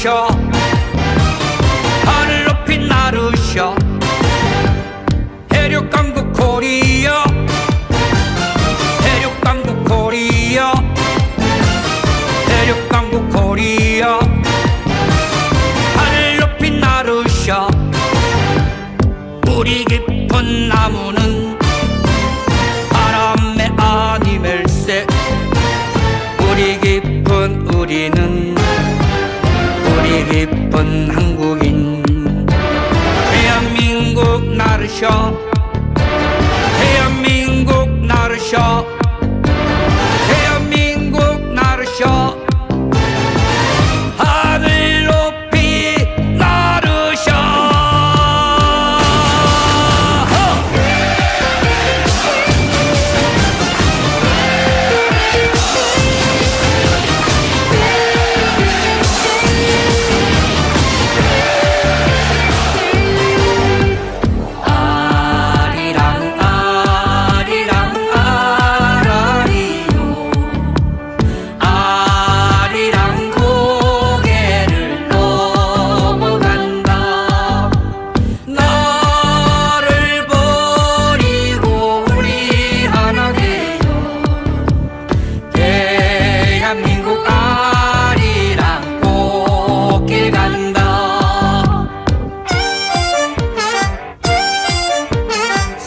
나르셔 하늘 높이 나르셔 해륙강국 코리아 해륙강국 코리아 해륙강국 코리아 하늘 높이 나르셔 뿌리 깊은 나무는 바람에 아니멜세 뿌리 깊은 우리는 뿌리 깊은 한국인 대한민국 나르셔 대한민국 나르셔 대한민국 나르셔 하늘 높이 나르셔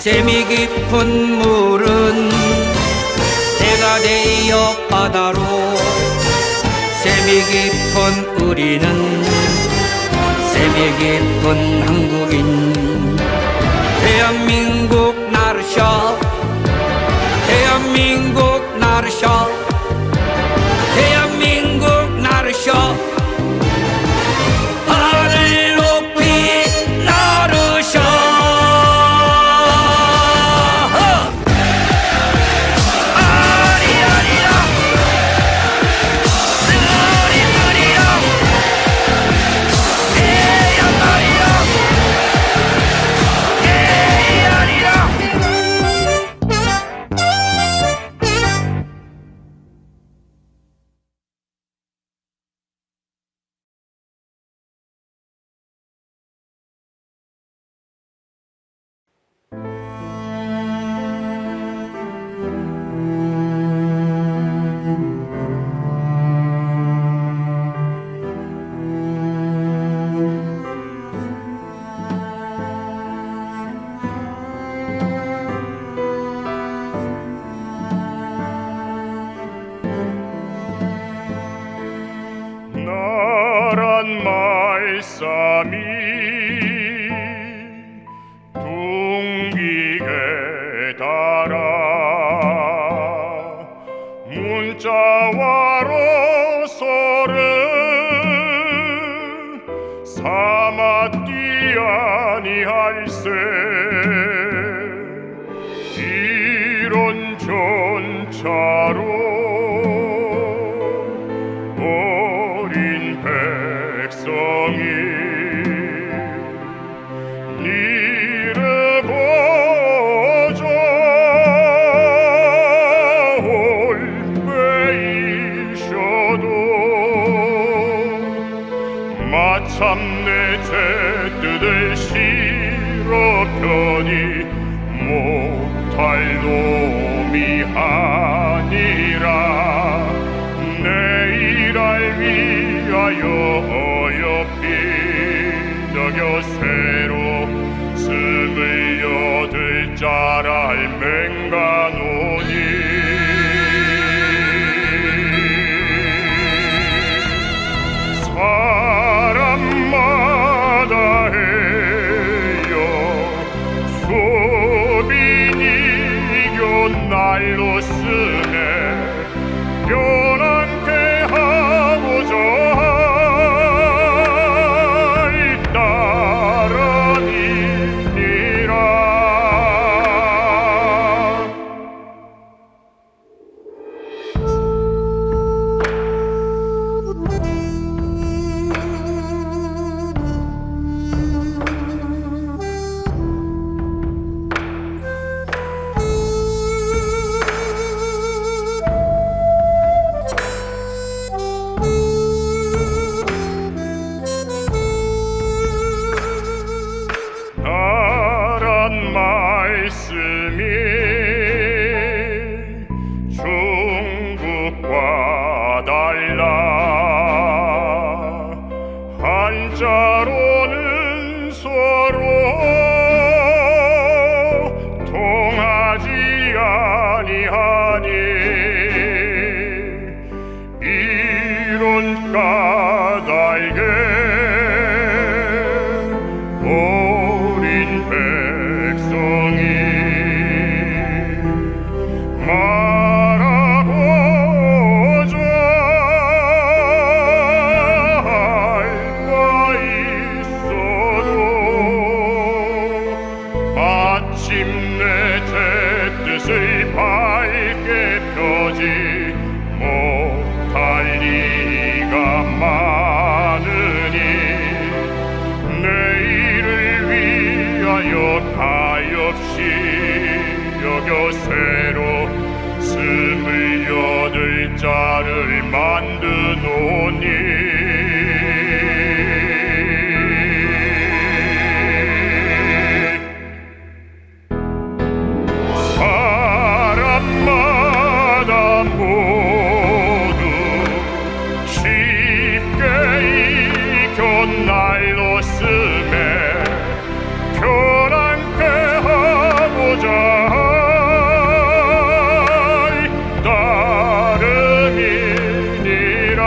샘이 깊은 물은 때가 되어 바다로 샘이 깊은 우리는 샘이 깊은 한국인 대한민국 나르셔 대한민국 나르셔 대한민국 나르셔 하늘 높이 나르셔 나란 말씀이 둥기게 달아 문자와로서를 삼았디 아니할세 이런 전차로 백성이 니를 보자 올 때이셔도 마침내 제 뜻을 실어 편히 못할 놈이 아니라 내일을 위하여 어여삐 너곁새로 숨을 여들 자랄 맹가노니 사람마다 해요 수빈이 이겨 날로 쓰네 편안케 하고자 따르니라 자로는 서로 통하지 아니하니 이런 까닭에 어린 백성이 말하고자 할 바 있어도 마침내 제 뜻을 밝게 펴지 못할 리가 많으니 내일을 위하여 가엾이 여겨 새로 28자를 만드노니 사람마다 모두 쉽게 익혀 날로 쓰매 편안케 하고자 따름이니라.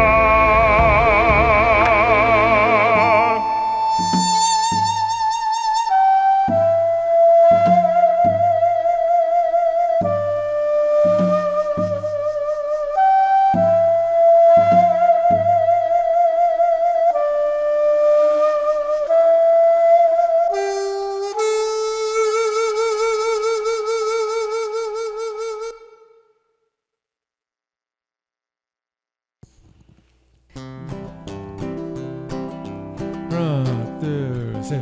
하나 둘셋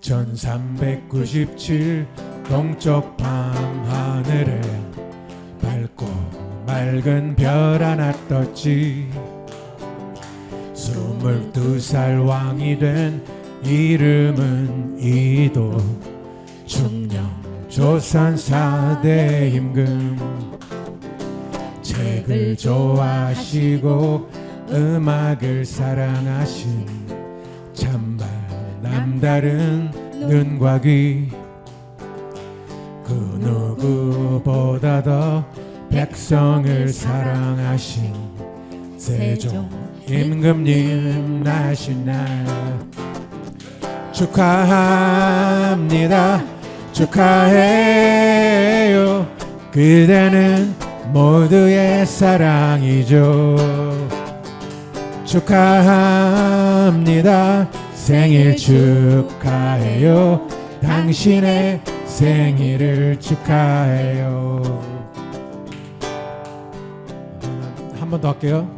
1397 동쪽 밤하늘에 밝고 맑은 별 하나 떴지 22살 왕이 된 이름은 이도 중령 조선 4대 임금 책을 좋아하시고 음악을 사랑하신 참말 남다른 눈과 귀 그 누구보다 더 백성을 사랑하신 세종 임금님 나신 날 축하합니다 축하해요 그대는 모두의 사랑이죠 축하합니다 생일 축하해요 당신의 생일을 축하해요 한 번 더 할게요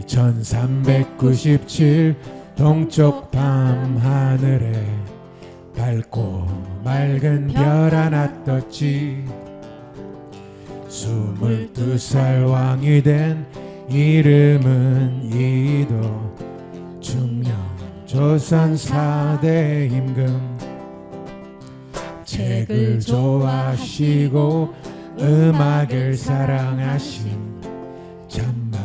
1397 동쪽 밤하늘에 밝고 맑은 별 하나 떴지 22살 왕이 된 이름은 이도 중령 조선 4대 임금 책을 좋아하시고 음악을 사랑하신 참말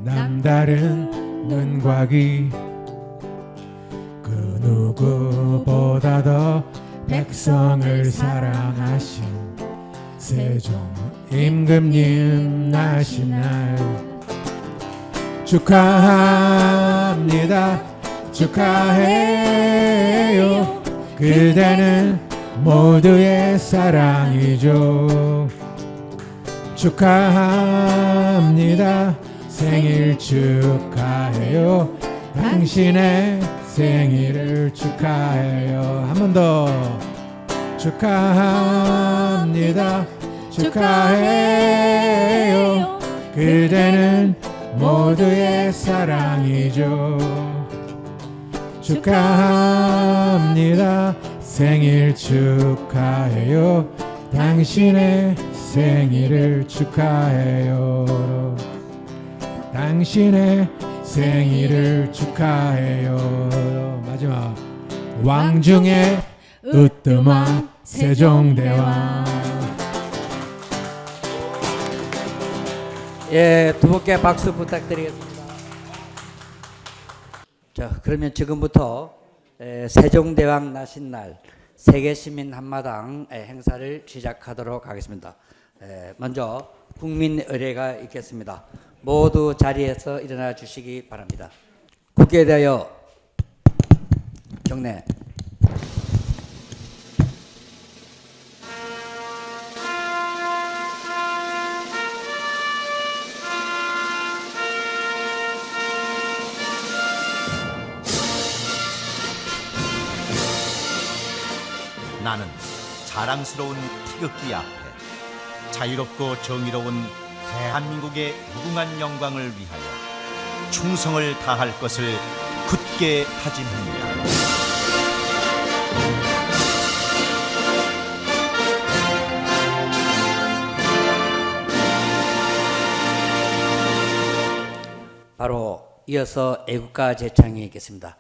남다른 눈과 귀 그 누구보다 더 백성을 사랑하신 세종 임금님 나신 날 축하합니다 축하해요 그대는 모두의 사랑이죠 축하합니다 생일 축하해요 당신의 생일을 축하해요 한 번 더 축하합니다 축하해요 그대는 모두의 사랑이죠 축하합니다 생일 축하해요 당신의 생일을 축하해요 당신의 생일을 축하해요 마지막 왕중의 으뜸왕 세종대왕 예, 두 분께 박수 부탁드리겠습니다. 자, 그러면 지금부터 세종대왕 나신날 세계시민 한마당 행사를 시작하도록 하겠습니다. 먼저 국민 의례가 있겠습니다. 모두 자리에서 일어나 주시기 바랍니다. 국회에 대하여 경례. 나는 자랑스러운 태극기 앞에 자유롭고 정의로운 대한민국의 무궁한 영광을 위하여 충성을 다할 것을 굳게 다짐합니다. 바로 이어서 애국가 제창이 있겠습니다.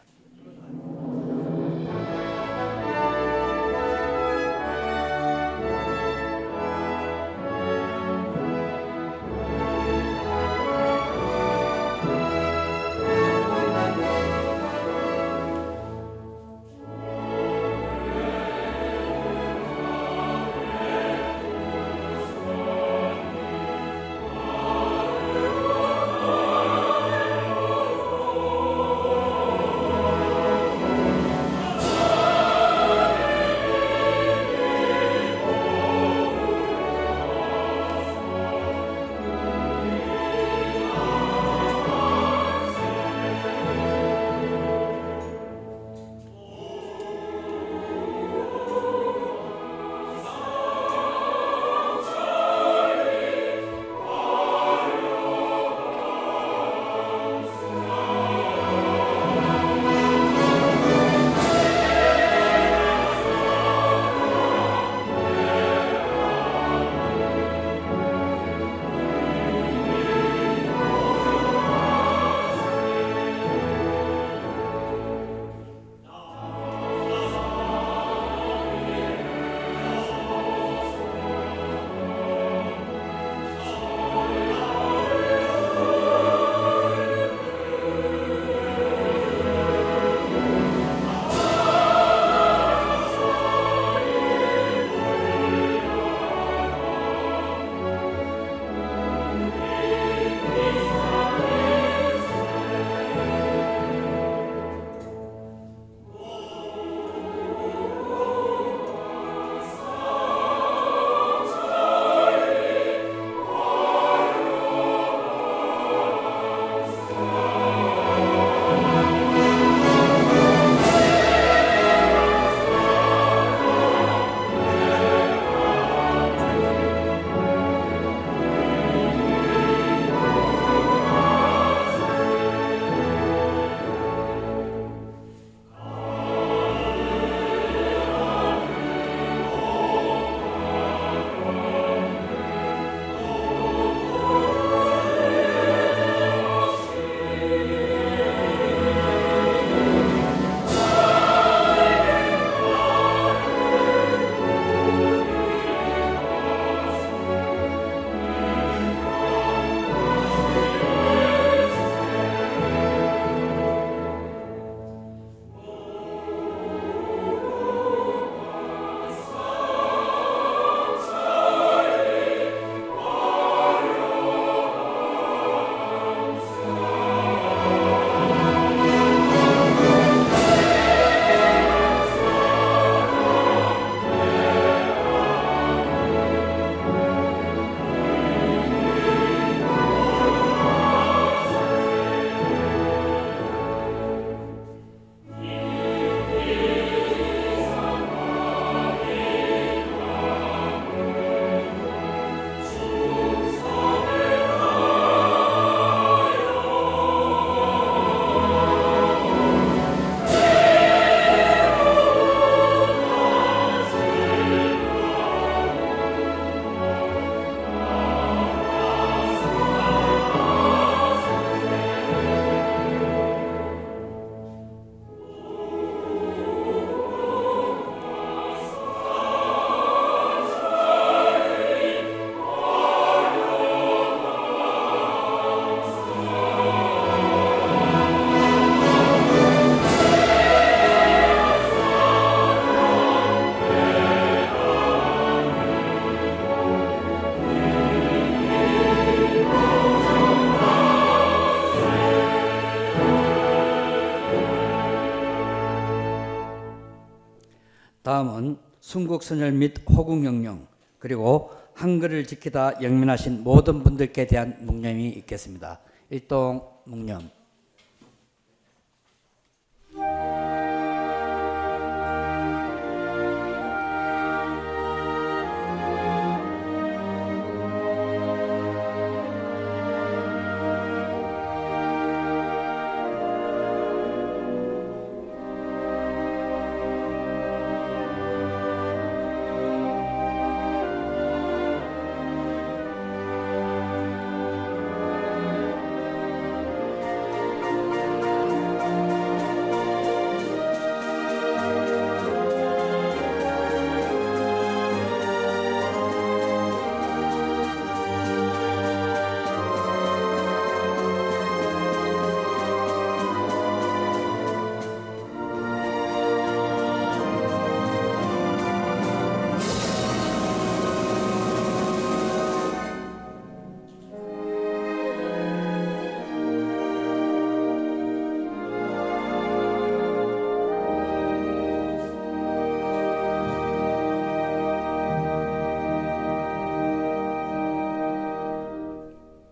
다음은 순국선열 및 호국영령 그리고 한글을 지키다 영민하신 모든 분들께 대한 묵념이 있겠습니다. 일동 묵념.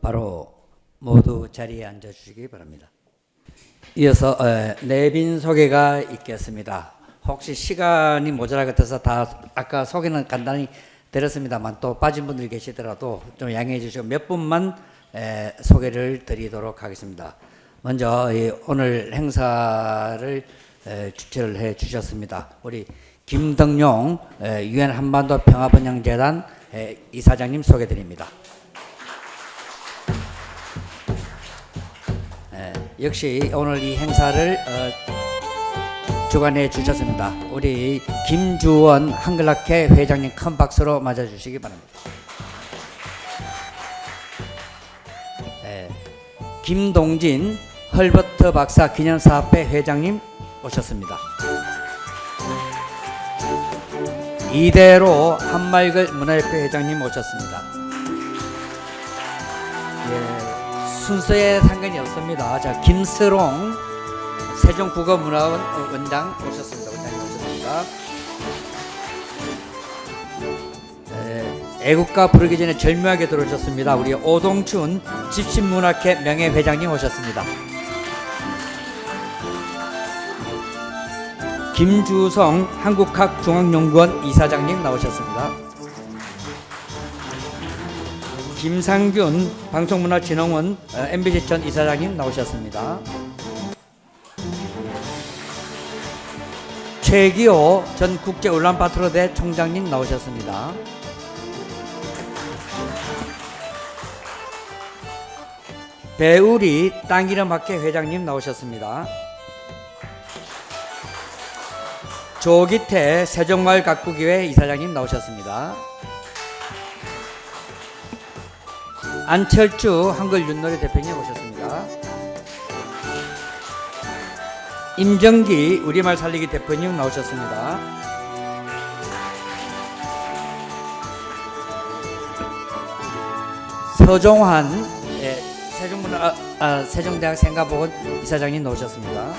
바로 모두 자리에 앉아 주시기 바랍니다. 이어서 내빈 소개가 있겠습니다. 혹시 시간이 모자랄 것 같아서 다 아까 소개는 간단히 드렸습니다만 또 빠진 분들 계시더라도 좀 양해해 주시고 몇 분만 소개를 드리도록 하겠습니다. 먼저 오늘 행사를 주최를 해 주셨습니다. 우리 김덕용 유엔 한반도 평화번영재단 이사장님 소개 드립니다. 역시 오늘 이 행사를 주관해 주셨습니다. 우리 김주원 한글학회 회장님 큰 박수로 맞아주시기 바랍니다. 김동진 헐버트 박사 기념사업회 회장님 오셨습니다. 이대로 한말글 문화협회 회장님 오셨습니다. 순서에 상관이 없습니다. 자, 김스롱 세종국어문화원 원장 오셨습니다. 원장님 오셨습니다. 애국가 부르기 전에 절묘하게 들어오셨습니다. 우리 오동춘 집신문학회 명예회장님 오셨습니다. 김주성 한국학중앙연구원 이사장님 나오셨습니다. 김상균 방송문화진흥원 MBC 전 이사장님 나오셨습니다. 최기호 전 국제울란바토르대 총장님 나오셨습니다. 배우리 땅이름학회 회장님 나오셨습니다. 조기태 세종마을 가꾸기회 이사장님 나오셨습니다. 안철주 한글윷놀이 대표님 오셨습니다. 임정기 우리말 살리기 대표님 나오셨습니다. 서종환 세종대학 생가보건 이사장님 나오셨습니다.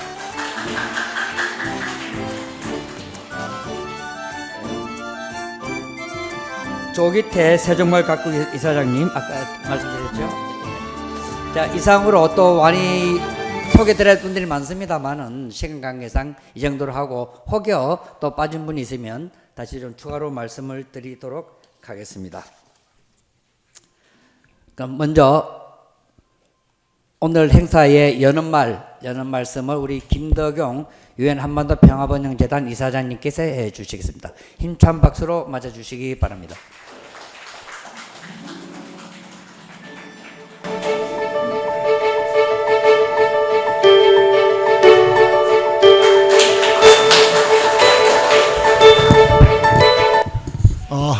조기태 세종마을 가꾸기 이사장님 아까 말씀드렸죠. 자, 이상으로 또 많이 소개드릴 분들이 많습니다만은 시간 관계상 이 정도로 하고 혹여 또 빠진 분이 있으면 다시 좀 추가로 말씀을 드리도록 하겠습니다. 그럼 먼저 오늘 행사의 여는 말씀을 우리 김덕용 유엔 한반도 평화번영재단 이사장님께서 해 주시겠습니다. 힘찬 박수로 맞아 주시기 바랍니다.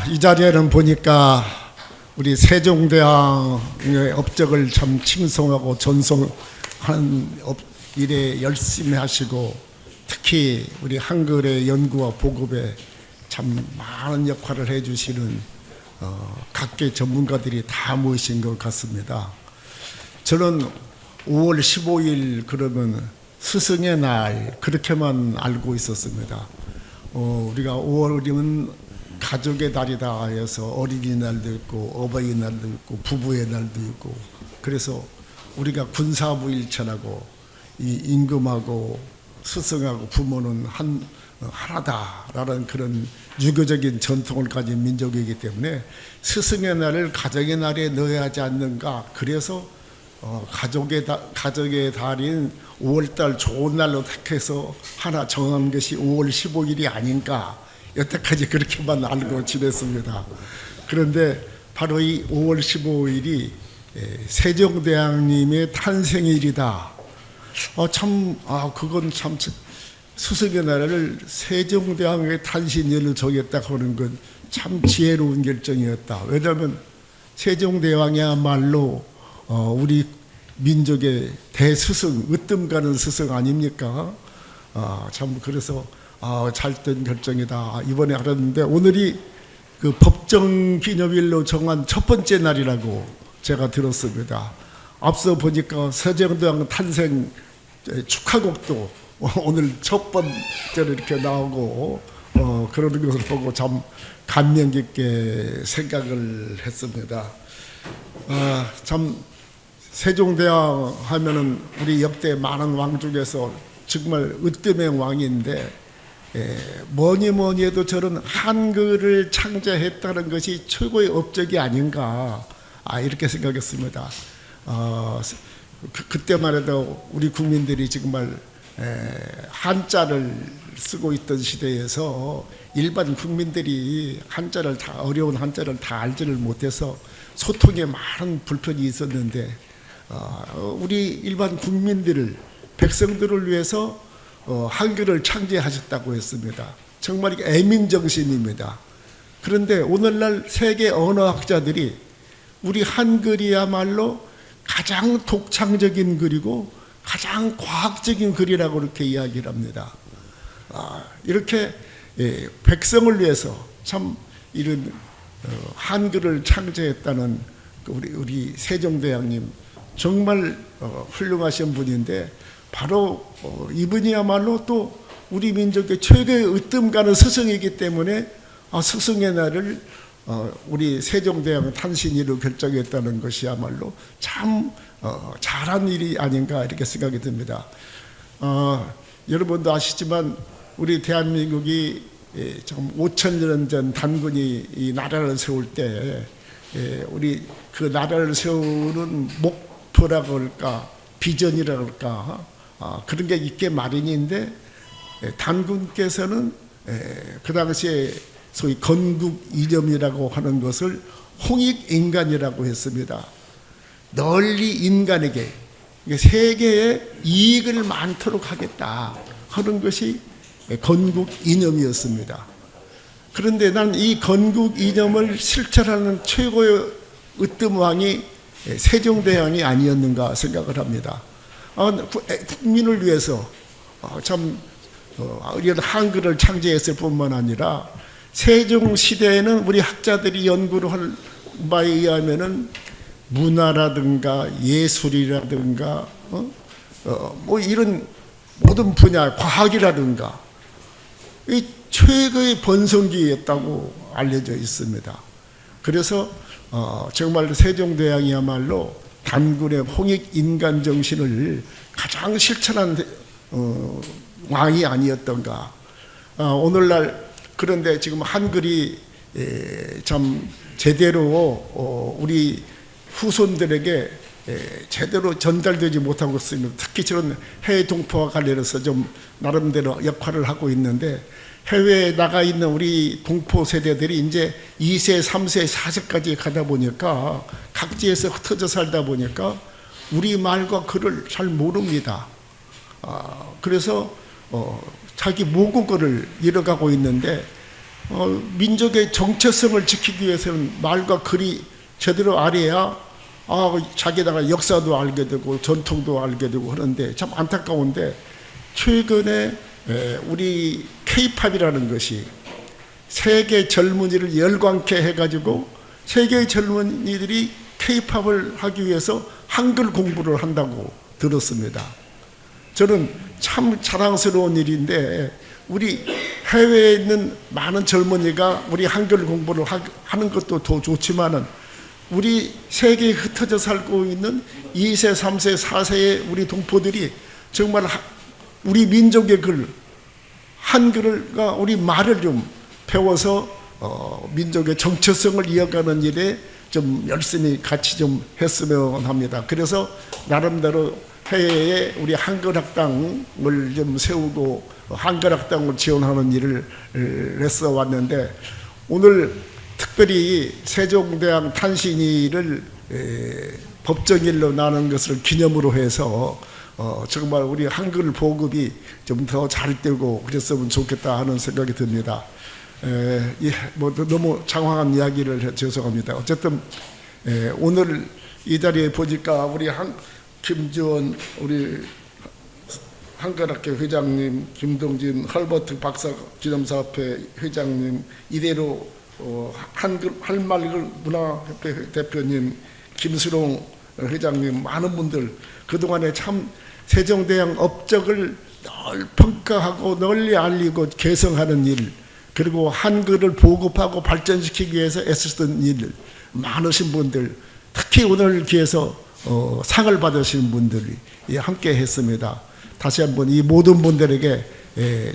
이 자리에는 보니까 우리 세종대왕의 업적을 참 칭송하고 전송하는 일에 열심히 하시고 특히 우리 한글의 연구와 보급에 참 많은 역할을 해주시는 각계 전문가들이 다 모이신 것 같습니다. 저는 5월 15일 그러면 스승의 날 그렇게만 알고 있었습니다. 우리가 5월이면 가족의 달이다 해서 어린이날도 있고 어버이날도 있고 부부의 날도 있고, 그래서 우리가 군사부일천하고 이 임금하고 스승하고 부모는 하나다라는 그런 유교적인 전통을 가진 민족이기 때문에 스승의 날을 가정의 날에 넣어야 하지 않는가. 그래서 가족의 달인 5월달 좋은 날로 택해서 하나 정한 것이 5월 15일이 아닌가. 여태까지 그렇게만 알고 지냈습니다. 그런데 바로 이 5월 15일이 세종대왕님의 탄생일이다. 그건 참 스승의 날을 세종대왕의 탄신일로 정했다고 하는 건 참 지혜로운 결정이었다. 왜냐하면 세종대왕이야말로 우리 민족의 대스승, 으뜸 가는 스승 아닙니까? 참 그래서 잘된 결정이다 이번에 알았는데, 오늘이 그 법정 기념일로 정한 첫 번째 날이라고 제가 들었습니다. 앞서 보니까 세종대왕 탄생 축하곡도 오늘 첫 번째로 이렇게 나오고 그러는 것을 보고 참 감명 깊게 생각을 했습니다. 참 세종대왕 하면은 우리 역대 많은 왕 중에서 정말 으뜸의 왕인데, 뭐니 해도 저런 한글을 창제했다는 것이 최고의 업적이 아닌가, 이렇게 생각했습니다. 그때만 해도 우리 국민들이 정말 한자를 쓰고 있던 시대에서 일반 국민들이 어려운 한자를 다 알지를 못해서 소통에 많은 불편이 있었는데, 우리 일반 국민들을, 백성들을 위해서 한글을 창제하셨다고 했습니다. 정말 이게 애민정신입니다. 그런데 오늘날 세계 언어학자들이 우리 한글이야말로 가장 독창적인 글이고 가장 과학적인 글이라고 이렇게 이야기를 합니다. 이렇게 백성을 위해서 참 이런 한글을 창제했다는 우리 세종대왕님 정말 훌륭하신 분인데, 바로 이분이야말로 또 우리 민족의 최고의 으뜸 가는 스승이기 때문에 스승의 날을 우리 세종대왕 탄신일로 결정했다는 것이야말로 참 잘한 일이 아닌가 이렇게 생각이 듭니다. 여러분도 아시지만 우리 대한민국이 좀 5,000년 전 단군이 이 나라를 세울 때 우리 그 나라를 세우는 목표라고 할까, 비전이라고 할까, 그런 게 있게 마련인데, 단군께서는 그 당시에 소위 건국 이념이라고 하는 것을 홍익인간이라고 했습니다. 널리 인간에게, 세계에 이익을 많도록 하겠다 하는 것이 건국 이념이었습니다. 그런데 난 이 건국 이념을 실천하는 최고의 으뜸왕이 세종대왕이 아니었는가 생각을 합니다. 국민을 위해서 참 이런 한글을 창제했을 뿐만 아니라 세종시대에는 우리 학자들이 연구를 할 바에 의하면은 문화라든가 예술이라든가 뭐 이런 모든 분야, 과학이라든가 이 최고의 번성기였다고 알려져 있습니다. 그래서 정말 세종대왕이야말로 단군의 홍익인간 정신을 가장 실천한 왕이 아니었던가. 오늘날 그런데 지금 한글이 참 제대로 우리 후손들에게 제대로 전달되지 못하고 있습니다. 특히 저는 해외 동포와 관련해서 좀 나름대로 역할을 하고 있는데, 해외에 나가 있는 우리 동포 세대들이 이제 2세, 3세, 4세까지 가다 보니까 각지에서 흩어져 살다 보니까 우리 말과 글을 잘 모릅니다. 그래서 자기 모국어를 잃어가고 있는데, 민족의 정체성을 지키기 위해서는 말과 글이 제대로 알아야 자기 나라 역사도 알게 되고 전통도 알게 되고 하는데, 참 안타까운데 최근에 우리 K-팝이라는 것이 세계 젊은이를 열광케 해가지고 세계의 젊은이들이 K-팝을 하기 위해서 한글 공부를 한다고 들었습니다. 저는 참 자랑스러운 일인데, 우리 해외에 있는 많은 젊은이가 우리 한글 공부를 하는 것도 더 좋지만은 우리 세계에 흩어져 살고 있는 2세, 3세, 4세의 우리 동포들이 정말 우리 민족의 글, 한글과 우리 말을 좀 배워서 민족의 정체성을 이어가는 일에 좀 열심히 같이 좀 했으면 합니다. 그래서 나름대로 해외에 우리 한글학당을 좀 세우고 한글학당을 지원하는 일을 했어 왔는데, 오늘 특별히 세종대왕 탄신일을 법정일로 나눈 것을 기념으로 해서 정말 우리 한글 보급이 좀 더 잘 되고 그랬으면 좋겠다 하는 생각이 듭니다. 뭐 너무 장황한 이야기를 해 죄송합니다. 어쨌든 오늘 이 자리에 보니까 우리 김주원 우리 한글학회 회장님, 김동진 헐버트 박사 기념사업회 회장님, 이대로 한말 문화협회 대표님, 김수롱 회장님, 많은 분들 그동안에 참 세종대왕 업적을 널 평가하고 널리 알리고 개성하는 일, 그리고 한글을 보급하고 발전시키기 위해서 애쓰던 일 많으신 분들, 특히 오늘 기회에서 상을 받으신 분들이 함께 했습니다. 다시 한번 이 모든 분들에게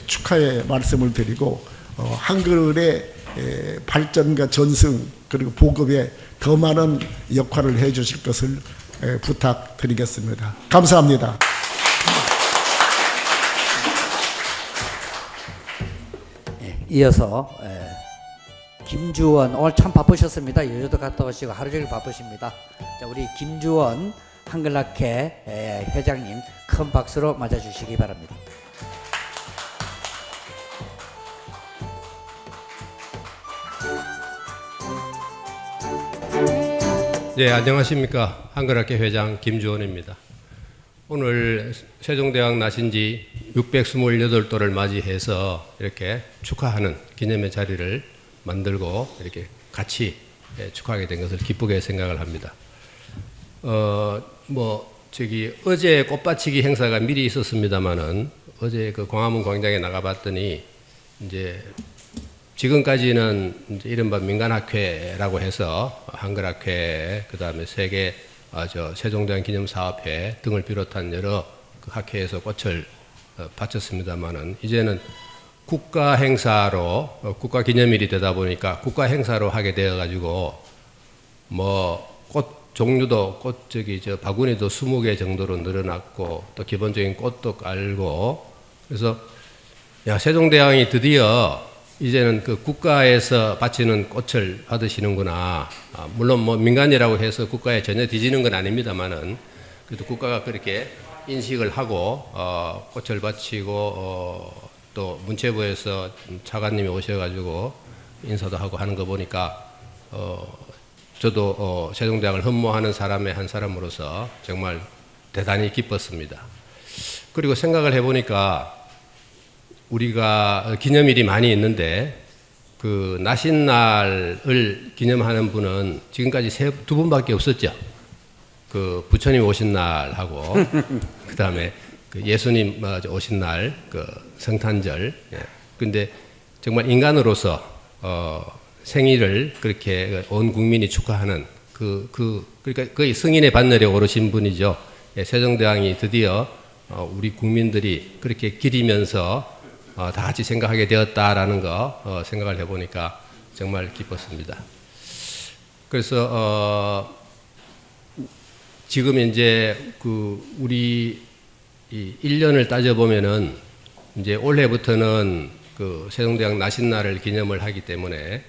축하의 말씀을 드리고 한글의 발전과 전승 그리고 보급에 더 많은 역할을 해 주실 것을 부탁드리겠습니다. 감사합니다. 이어서 김주원, 오늘 참 바쁘셨습니다. 여주도 갔다 오시고 하루 종일 바쁘십니다. 자, 우리 김주원 한글학회 회장님 큰 박수로 맞아주시기 바랍니다. 네, 안녕하십니까. 한글학회 회장 김주원입니다. 오늘 세종대왕 나신 지 628돌을 맞이해서 이렇게 축하하는 기념의 자리를 만들고 이렇게 같이 축하하게 된 것을 기쁘게 생각을 합니다. 어제 꽃받치기 행사가 미리 있었습니다만은 어제 그 광화문 광장에 나가봤더니 이제 지금까지는 이제 이른바 민간학회라고 해서 한글학회, 그 다음에 세계 세종대왕 기념사업회 등을 비롯한 여러 그 학회에서 꽃을 바쳤습니다만은 이제는 국가 행사로 국가 기념일이 되다 보니까 국가 행사로 하게 되어 가지고 뭐 꽃 종류도 바구니도 20개 정도로 늘어났고 또 기본적인 꽃도 깔고, 그래서 세종대왕이 드디어 이제는 그 국가에서 바치는 꽃을 받으시는구나. 물론 뭐 민간이라고 해서 국가에 전혀 뒤지는 건 아닙니다만은 그래도 국가가 그렇게 인식을 하고 꽃을 바치고 또 문체부에서 차관님이 오셔가지고 인사도 하고 하는 거 보니까 저도 세종대왕을 흠모하는 사람의 한 사람으로서 정말 대단히 기뻤습니다. 그리고 생각을 해보니까 우리가 기념일이 많이 있는데 그 나신날을 기념하는 분은 지금까지 두 분밖에 없었죠. 그 부처님 오신 날하고 그 다음에 그 예수님 오신 날, 그 성탄절. 근데 정말 인간으로서 생일을 그렇게 온 국민이 축하하는 그러니까 거의 승인의 반열에 오르신 분이죠. 세종대왕이 드디어 우리 국민들이 그렇게 기리면서 다 같이 생각하게 되었다라는 거 생각을 해보니까 정말 기뻤습니다. 그래서 지금 이제 우리 이 1년을 따져보면은 이제 올해부터는 그 세종대왕 나신날을 기념을 하기 때문에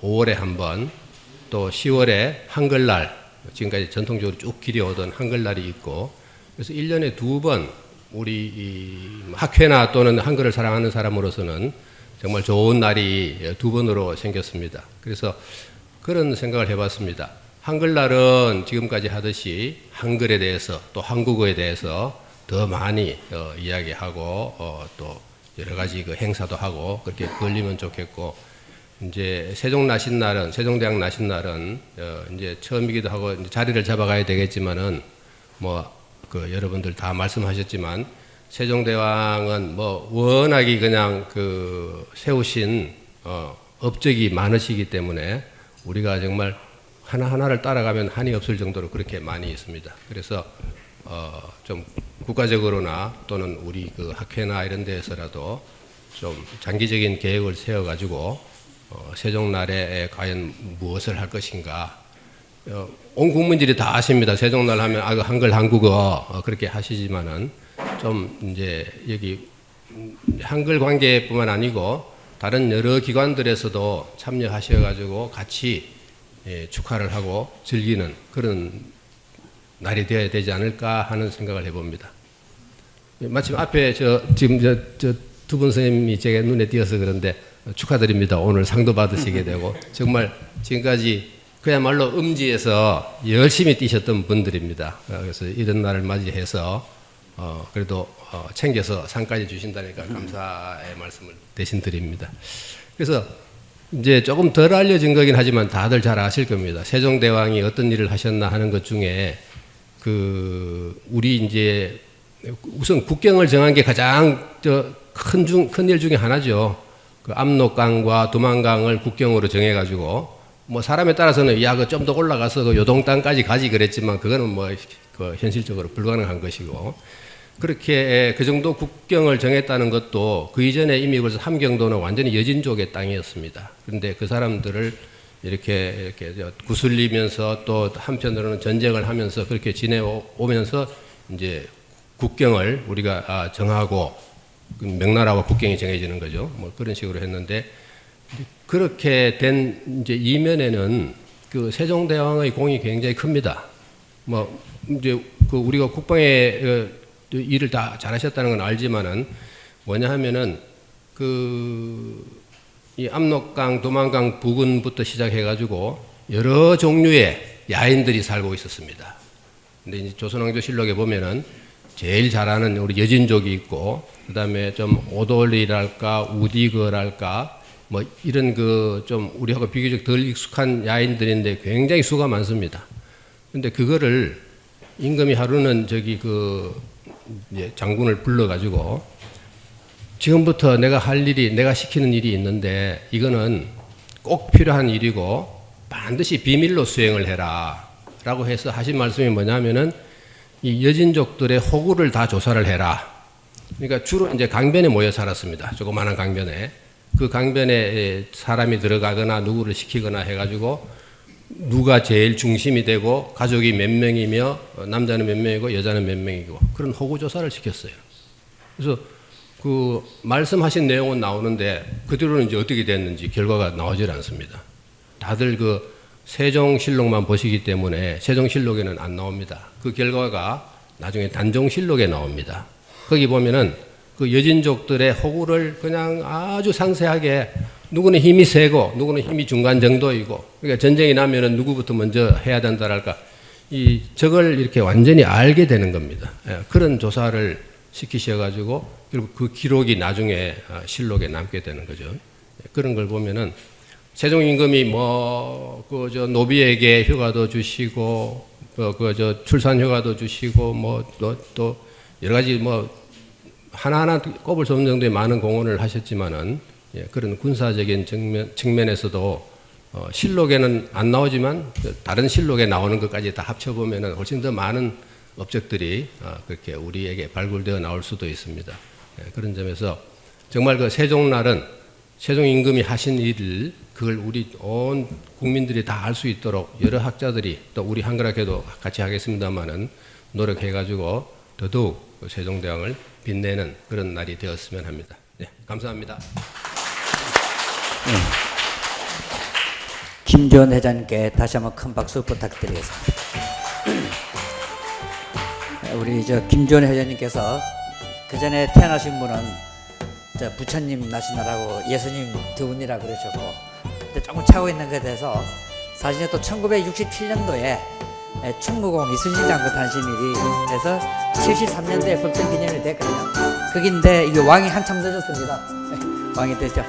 5월에 한 번, 또 10월에 한글날, 지금까지 전통적으로 쭉 길이오던 한글날이 있고, 그래서 1년에 2번 우리 이 학회나 또는 한글을 사랑하는 사람으로서는 정말 좋은 날이 2번으로 생겼습니다. 그래서 그런 생각을 해봤습니다. 한글날은 지금까지 하듯이 한글에 대해서 또 한국어에 대해서 더 많이 이야기하고 또 여러 가지 그 행사도 하고 그렇게 걸리면 좋겠고, 이제 세종대왕 나신날은 이제 처음이기도 하고 이제 자리를 잡아가야 되겠지만은 뭐 그 여러분들 다 말씀하셨지만 세종대왕은 뭐 워낙에 그냥 그 세우신 업적이 많으시기 때문에 우리가 정말 하나하나를 따라가면 한이 없을 정도로 그렇게 많이 있습니다. 그래서 좀 국가적으로나 또는 우리 그 학회나 이런 데에서라도 좀 장기적인 계획을 세워가지고 세종날에 과연 무엇을 할 것인가. 온 국민들이 다 아십니다. 세종날 하면 한글 한국어 그렇게 하시지만은 좀 이제 여기 한글 관계뿐만 아니고 다른 여러 기관들에서도 참여하셔가지고 같이 축하를 하고 즐기는 그런 날이 되어야 되지 않을까 하는 생각을 해봅니다. 마침 앞에 지금 저 두 분 선생님이 제게 눈에 띄어서 그런데 축하드립니다. 오늘 상도 받으시게 되고 정말 지금까지 그야말로 음지에서 열심히 뛰셨던 분들입니다. 그래서 이런 날을 맞이해서 그래도 챙겨서 상까지 주신다니까 감사의 말씀을 대신 드립니다. 그래서 이제 조금 덜 알려진 거긴 하지만 다들 잘 아실 겁니다. 세종대왕이 어떤 일을 하셨나 하는 것 중에 우리 이제 우선 국경을 정한 게 가장 큰 일 중에 하나죠. 그 압록강과 두만강을 국경으로 정해가지고 뭐 사람에 따라서는 그 좀 더 올라가서 그 요동 땅까지 가지 그랬지만 그거는 뭐 그 현실적으로 불가능한 것이고 그렇게 그 정도 국경을 정했다는 것도 그 이전에 이미 벌써 함경도는 완전히 여진족의 땅이었습니다. 그런데 그 사람들을 이렇게 구슬리면서 또 한편으로는 전쟁을 하면서 그렇게 지내오면서 이제 국경을 우리가 정하고 명나라와 국경이 정해지는 거죠. 뭐 그런 식으로 했는데 그렇게 된 이제 이면에는 그 세종대왕의 공이 굉장히 큽니다. 뭐 이제 그 우리가 국방의 일을 다 잘하셨다는 건 알지만은 뭐냐 하면은 이 압록강, 두만강 부근부터 시작해가지고 여러 종류의 야인들이 살고 있었습니다. 근데 이제 조선왕조실록에 보면은 제일 잘하는 우리 여진족이 있고, 그 다음에 좀 오돌리랄까, 우디거랄까, 뭐 이런 좀 우리하고 비교적 덜 익숙한 야인들인데 굉장히 수가 많습니다. 근데 그거를 임금이 하루는 이제 장군을 불러가지고 지금부터 내가 할 일이, 내가 시키는 일이 있는데 이거는 꼭 필요한 일이고 반드시 비밀로 수행을 해라 라고 해서 하신 말씀이 뭐냐면은 이 여진족들의 호구를 다 조사를 해라. 그러니까 주로 이제 강변에 모여 살았습니다. 조그마한 강변에. 그 강변에 사람이 들어가거나 누구를 시키거나 해가지고 누가 제일 중심이 되고 가족이 몇 명이며 남자는 몇 명이고 여자는 몇 명이고 그런 호구 조사를 시켰어요. 그래서 그 말씀하신 내용은 나오는데 그 뒤로는 이제 어떻게 됐는지 결과가 나오질 않습니다. 다들 그 세종실록만 보시기 때문에 세종실록에는 안 나옵니다. 그 결과가 나중에 단종실록에 나옵니다. 거기 보면은 그 여진족들의 호구를 그냥 아주 상세하게 누구는 힘이 세고 누구는 힘이 중간 정도이고 그러니까 전쟁이 나면은 누구부터 먼저 해야 된다랄까 저걸 이렇게 완전히 알게 되는 겁니다. 그런 조사를 시키셔가지고 결국 그 기록이 나중에 실록에 남게 되는 거죠. 그런 걸 보면은 세종 임금이 노비에게 휴가도 주시고 출산 휴가도 주시고 또 여러 가지 하나하나 꼽을 수 없는 정도의 많은 공헌을 하셨지만은 그런 군사적인 측면에서도 실록에는 안 나오지만 다른 실록에 나오는 것까지 다 합쳐보면은 훨씬 더 많은 업적들이 그렇게 우리에게 발굴되어 나올 수도 있습니다. 그런 점에서 정말 그 세종날은 세종 임금이 하신 일을 그걸 우리 온 국민들이 다 알 수 있도록 여러 학자들이 또 우리 한글학회도 같이 하겠습니다만은 노력해가지고 더더욱 세종대왕을 빛내는 그런 날이 되었으면 합니다. 네, 감사합니다. 김지원 회장님께 다시 한번 큰 박수 부탁드리겠습니다. 우리 김지원 회장님께서 그 전에 태어나신 분은 부처님 나시느라고 예수님 두 분이라 그러셨고, 근데 조금 차고 있는 것에 대해서 사실 또 1967년도에 충무공 이순신 장군 탄신일이 해서 73년도에 법정 기념일이 됐거든요. 거긴데 이게 왕이 한참 늦었습니다. 왕이 됐죠.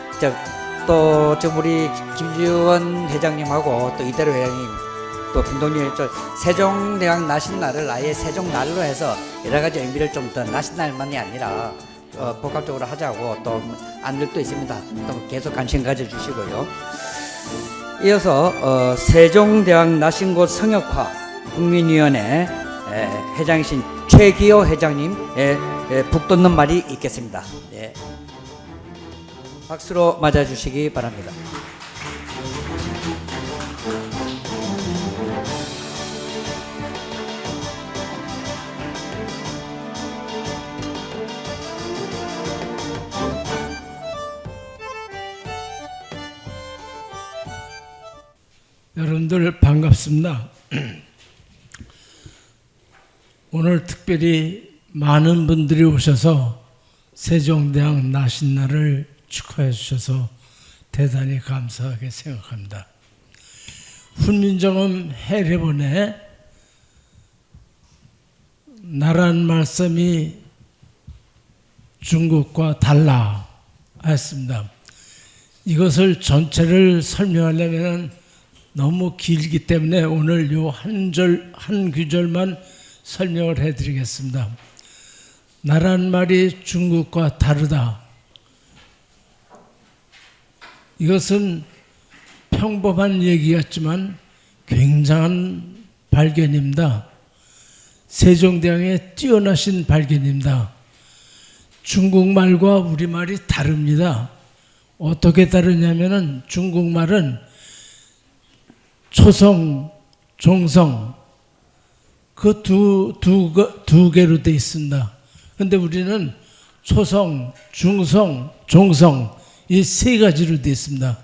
또 지금 우리 김지원 회장님하고 또 이대로 회장님 또 김동률 저 세종대왕 나신 날을 아예 세종날로 해서 여러 가지 의미를 좀 더 나신 날만이 아니라 복합적으로 하자고 또 안들도 있습니다. 또 계속 관심 가져주시고요. 이어서 세종대왕 나신 곳 성역화 국민위원회 회장이신 최기호 회장님의 북돋는 말이 있겠습니다. 예. 박수로 맞아주시기 바랍니다. 여러분들 반갑습니다. 오늘 특별히 많은 분들이 오셔서 세종대왕 나신 날을 축하해 주셔서 대단히 감사하게 생각합니다. 훈민정음 해례본에 나란 말씀이 중국과 달라 했습니다. 이것을 전체를 설명하려면 너무 길기 때문에 오늘 요 한 구절만 설명을 해드리겠습니다. 나란 말이 중국과 다르다. 이것은 평범한 얘기였지만 굉장한 발견입니다. 세종대왕의 뛰어나신 발견입니다. 중국말과 우리말이 다릅니다. 어떻게 다르냐면은 중국말은 초성, 종성 그 두 개로 되어 있습니다. 그런데 우리는 초성, 중성, 종성 이 세 가지로 되어 있습니다.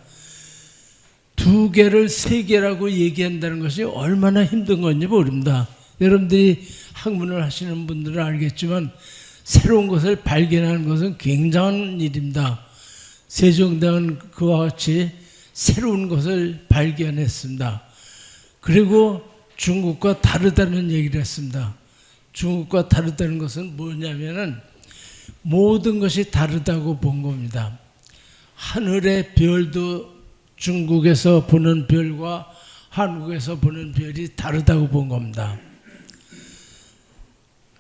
두 개를 세 개라고 얘기한다는 것이 얼마나 힘든 건지 모릅니다. 여러분들이 학문을 하시는 분들은 알겠지만 새로운 것을 발견하는 것은 굉장한 일입니다. 세종대왕은 그와 같이 새로운 것을 발견했습니다. 그리고 중국과 다르다는 얘기를 했습니다. 중국과 다르다는 것은 뭐냐면은 모든 것이 다르다고 본 겁니다. 하늘의 별도 중국에서 보는 별과 한국에서 보는 별이 다르다고 본 겁니다.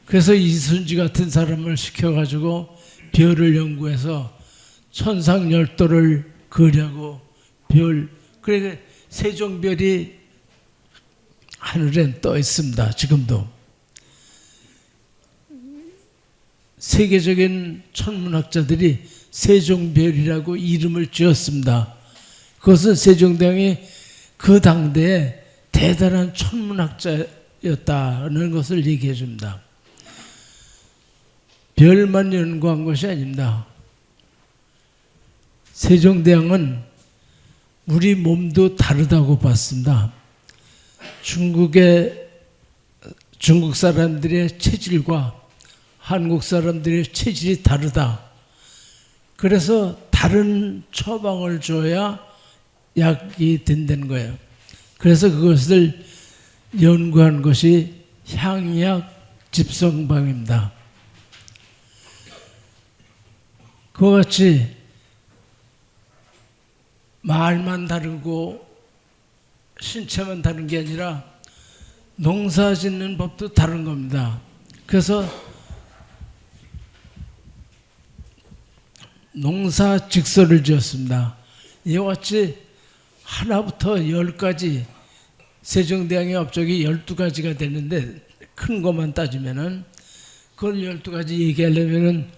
그래서 이순지 같은 사람을 시켜가지고 별을 연구해서 천상열도를 그려고 그래 세종별이 하늘에 떠 있습니다. 지금도 세계적인 천문학자들이 세종별이라고 이름을 지었습니다. 그것은 세종대왕이 그 당대에 대단한 천문학자였다는 것을 얘기해 줍니다. 별만 연구한 것이 아닙니다. 세종대왕은 우리 몸도 다르다고 봤습니다. 중국 사람들의 체질과 한국 사람들의 체질이 다르다. 그래서 다른 처방을 줘야 약이 된다는 거예요. 그래서 그것을 연구한 것이 향약 집성방입니다. 그와 같이 말만 다르고 신체만 다른 게 아니라 농사 짓는 법도 다른 겁니다. 그래서 농사 직설을 지었습니다. 이와 같이 하나부터 10가지 세종대왕의 업적이 12가지가 되는데 큰 것만 따지면은 그걸 12가지 얘기하려면은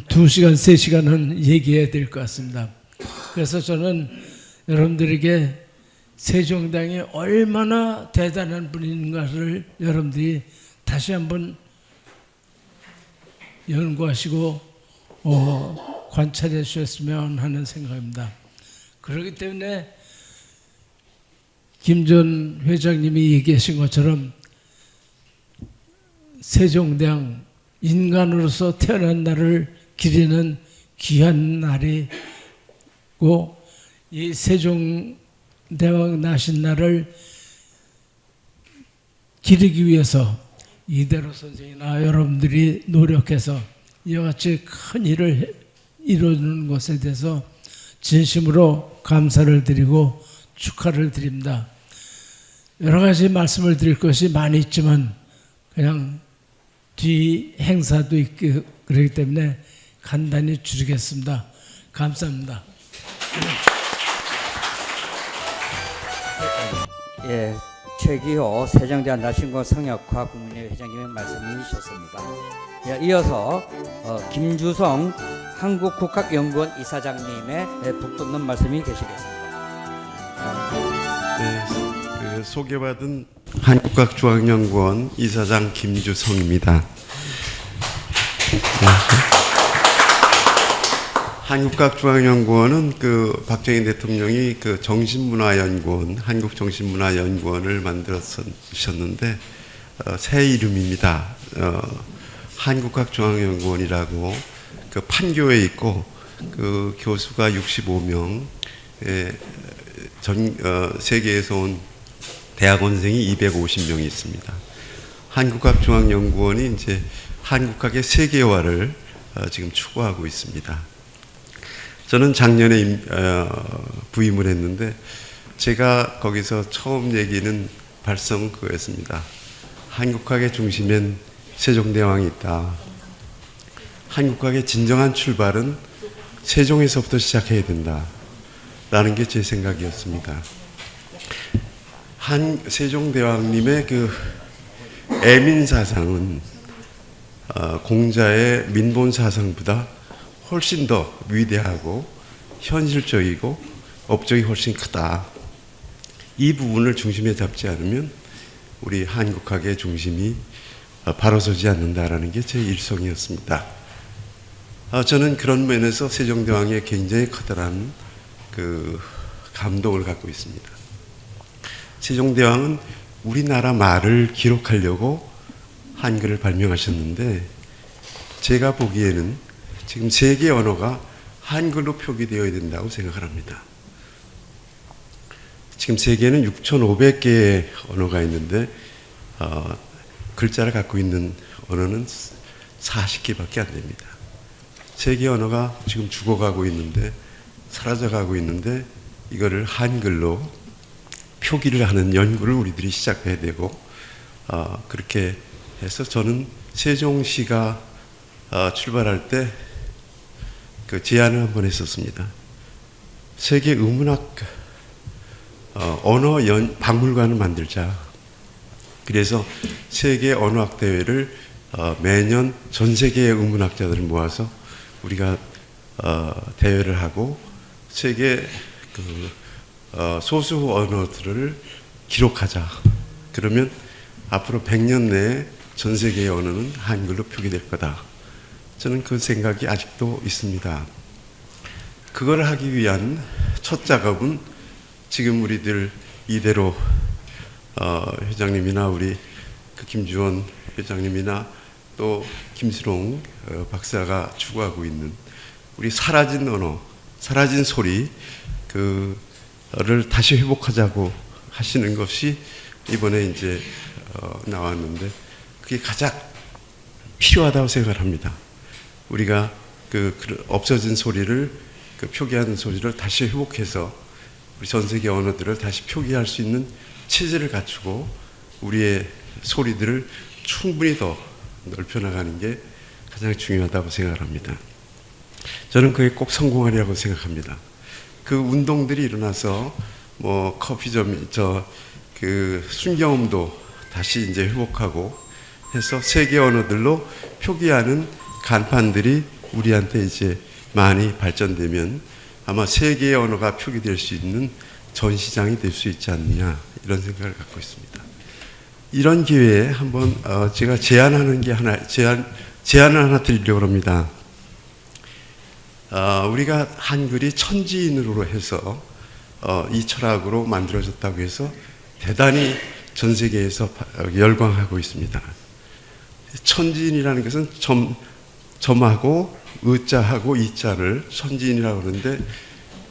2시간, 3시간은 얘기해야 될 것 같습니다. 그래서 저는 여러분들에게 세종대왕이 얼마나 대단한 분인가를 여러분들이 다시 한번 연구하시고 관찰해 주셨으면 하는 생각입니다. 그렇기 때문에 김 전 회장님이 얘기하신 것처럼 세종대왕 인간으로서 태어난 날을 기리는 귀한 날이고 이 세종대왕 나신 날을 기리기 위해서 이대로 선생이나 여러분들이 노력해서 이와 같이 큰 일을 이루는 것에 대해서 진심으로 감사를 드리고 축하를 드립니다. 여러 가지 말씀을 드릴 것이 많이 있지만 그냥 뒤 행사도 있고 그렇기 때문에 간단히 줄이겠습니다. 감사합니다. 예, 최기호 세종대왕 나신고 성역화 국민회 회장님의 말씀이 있었습니다. 예, 이어서 김주성 한국국학연구원 이사장님의 북돋는 말씀이 계시겠습니다. 네, 소개받은 한국국학중앙연구원 이사장 김주성입니다. 한국국학중앙연구원은 박정희 대통령이 정신문화연구원, 한국정신문화연구원을 만들었었는데 새 이름입니다. 한국국학중앙연구원이라고 판교에 있고 교수가 65명, 세계에서 온 대학원생이 250명이 있습니다. 한국국학중앙연구원이 이제 한국학의 세계화를 지금 추구하고 있습니다. 저는 작년에 부임을 했는데 제가 거기서 처음 얘기는 발성 그거였습니다. 한국학의 중심엔 세종대왕이 있다. 한국학의 진정한 출발은 세종에서부터 시작해야 된다. 라는 게 제 생각이었습니다. 세종대왕님의 애민사상은 공자의 민본사상보다 훨씬 더 위대하고 현실적이고 업적이 훨씬 크다. 이 부분을 중심에 잡지 않으면 우리 한국학의 중심이 바로 서지 않는다라는 게 제 일성이었습니다. 저는 그런 면에서 세종대왕의 굉장히 커다란 감동을 갖고 있습니다. 세종대왕은 우리나라 말을 기록하려고 한글을 발명하셨는데 제가 보기에는 지금 세계 언어가 한글로 표기되어야 된다고 생각을 합니다. 지금 세계에는 6,500개의 언어가 있는데 글자를 갖고 있는 언어는 40개밖에 안 됩니다. 세계 언어가 지금 죽어가고 있는데 사라져가고 있는데 이거를 한글로 표기를 하는 연구를 우리들이 시작해야 되고 그렇게 해서 저는 세종시가 출발할 때 제안을 한번 했었습니다. 세계 의문학 언어 박물관을 만들자. 그래서 세계 언어학 대회를 매년 전 세계의 의문학자들을 모아서 우리가 대회를 하고 세계 소수 언어들을 기록하자. 그러면 앞으로 100년 내에 전 세계의 언어는 한글로 표기될 거다. 저는 그 생각이 아직도 있습니다. 그걸 하기 위한 첫 작업은 지금 우리들 이대로 회장님이나 우리 김주원 회장님이나 또 김수롱 박사가 추구하고 있는 우리 사라진 언어, 사라진 소리 그를 다시 회복하자고 하시는 것이 이번에 이제 나왔는데 그게 가장 필요하다고 생각을 합니다. 우리가 없어진 소리를 표기하는 소리를 다시 회복해서 우리 전 세계 언어들을 다시 표기할 수 있는 체제를 갖추고 우리의 소리들을 충분히 더 넓혀나가는 게 가장 중요하다고 생각을 합니다. 저는 그게 꼭 성공하리라고 생각합니다. 그 운동들이 일어나서 뭐 커피점 순경음도 다시 이제 회복하고 해서 세계 언어들로 표기하는 간판들이 우리한테 이제 많이 발전되면 아마 세계의 언어가 표기될 수 있는 전시장이 될 수 있지 않느냐 이런 생각을 갖고 있습니다. 이런 기회에 한번 제가 제안을 하나 드리려고 합니다. 우리가 한글이 천지인으로 해서 이 철학으로 만들어졌다고 해서 대단히 전 세계에서 열광하고 있습니다. 천지인이라는 것은 점하고 의자하고 이자를 천지인이라고 하는데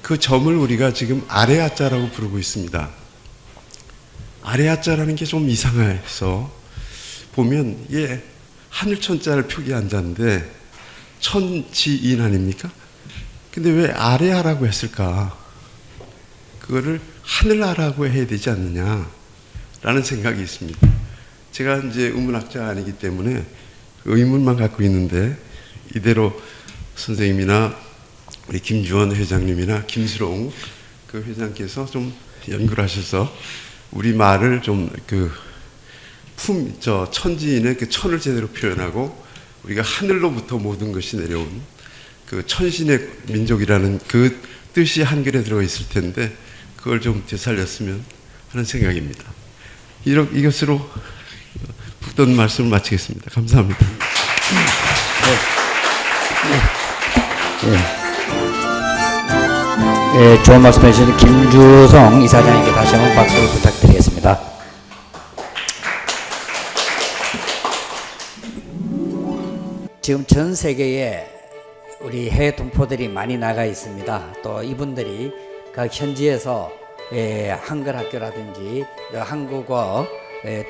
그 점을 우리가 지금 아래아자라고 부르고 있습니다. 아래아자라는 게 좀 이상해서 보면 하늘천자를 표기한 자인데 천지인 아닙니까? 근데 왜 아래아라고 했을까? 그거를 하늘아라고 해야 되지 않느냐라는 라는 생각이 있습니다. 제가 이제 의문학자가 아니기 때문에 의문만 갖고 있는데 이대로 선생님이나 우리 김주원 회장님이나 김수롱 그 회장께서 좀 연구를 하셔서 우리 말을 좀 천지인의 그 천을 제대로 표현하고 우리가 하늘로부터 모든 것이 내려온 그 천신의 민족이라는 그 뜻이 한글에 들어가 있을 텐데 그걸 좀 되살렸으면 하는 생각입니다. 이것으로 붙던 말씀을 마치겠습니다. 감사합니다. 좋은 말씀 해주신 김주성 이사장에게 다시 한번 박수를 부탁드리겠습니다. 지금 전 세계에 우리 해외 동포들이 많이 나가 있습니다. 또 이분들이 각 현지에서 한글 학교라든지 한국어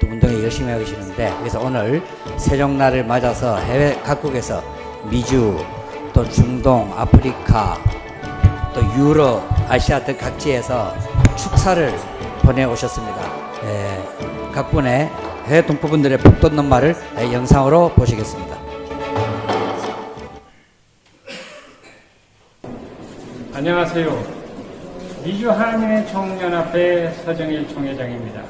또 운동에 열심히 하고 계시는데, 그래서 오늘 세종날을 맞아서 해외 각국에서 미주, 또 중동, 아프리카, 또 유럽, 아시아 등 각지에서 축사를 보내오셨습니다. 각 분의 해외 동포분들의 복 돋는 말을 영상으로 보시겠습니다. 안녕하세요. 미주 한인회 총연합회 서정일 총회장입니다.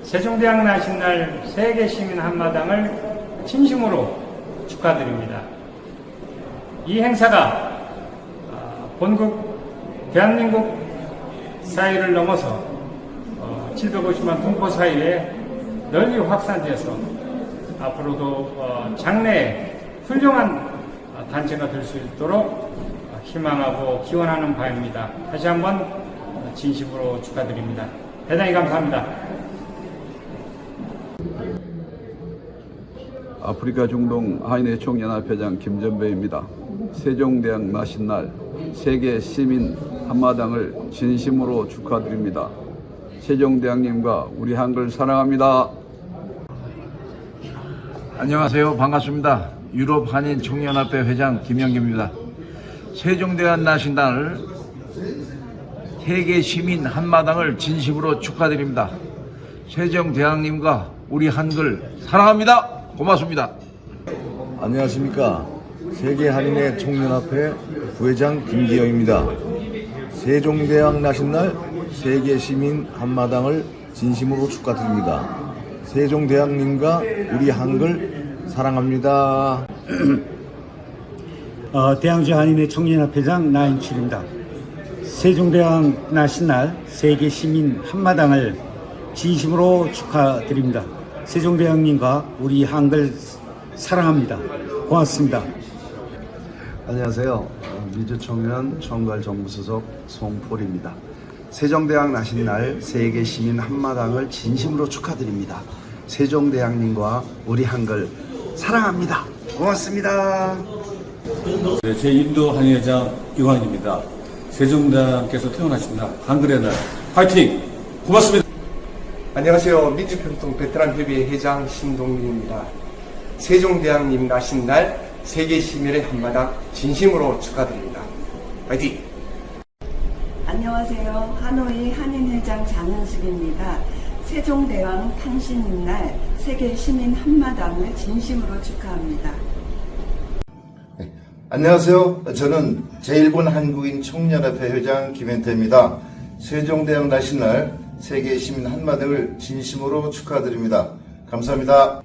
세종대왕 나신날 세계시민 한마당을 진심으로 축하드립니다. 이 행사가 본국 대한민국 사회를 넘어서 750만 동포 사이에 널리 확산되어서 앞으로도 장래에 훌륭한 단체가 될 수 있도록 희망하고 기원하는 바입니다. 다시 한번 진심으로 축하드립니다. 대단히 감사합니다. 아프리카 중동 한인회 총연합회장 김전배입니다. 세종대왕 나신날 세계 시민 한마당을 진심으로 축하드립니다. 세종대왕님과 우리 한글 사랑합니다. 안녕하세요. 반갑습니다. 유럽 한인 총연합회 회장 김영기입니다. 세종대왕 나신날 세계 시민 한마당을 진심으로 축하드립니다. 세종대왕님과 우리 한글 사랑합니다. 고맙습니다. 안녕하십니까. 세계 한인회 총연합회 부회장 김기영입니다. 세종대왕 나신날 세계 시민 한마당을 진심으로 축하드립니다. 세종대왕님과 우리 한글 사랑합니다. 대양주 한인회 총연합회장 나인출입니다. 세종대왕 나신날 세계 시민 한마당을 진심으로 축하드립니다. 세종대왕님과 우리 한글 사랑합니다. 고맙습니다. 안녕하세요. 미주총연 총괄정부수석 송폴입니다. 세종대왕 나신날 세계 시민 한마당을 진심으로 축하드립니다. 세종대왕님과 우리 한글 사랑합니다. 고맙습니다. 네, 제2도 한인회장 이광입니다. 세종대왕께서 태어나신 날 한글의 날 화이팅! 고맙습니다. 안녕하세요. 민주평통 베테랑협의회 회장 신동민입니다. 세종대왕님 나신 날 세계 시민의 한마당 진심으로 축하드립니다. 화이팅! 안녕하세요. 하노이 한인회장 장은숙입니다. 세종대왕 탄신인 날 세계 시민 한마당을 진심으로 축하합니다. 안녕하세요. 저는 제1본 한국인 총연합회 회장 김현태입니다. 세종대왕 나신날 세계 시민 한마당을 진심으로 축하드립니다. 감사합니다.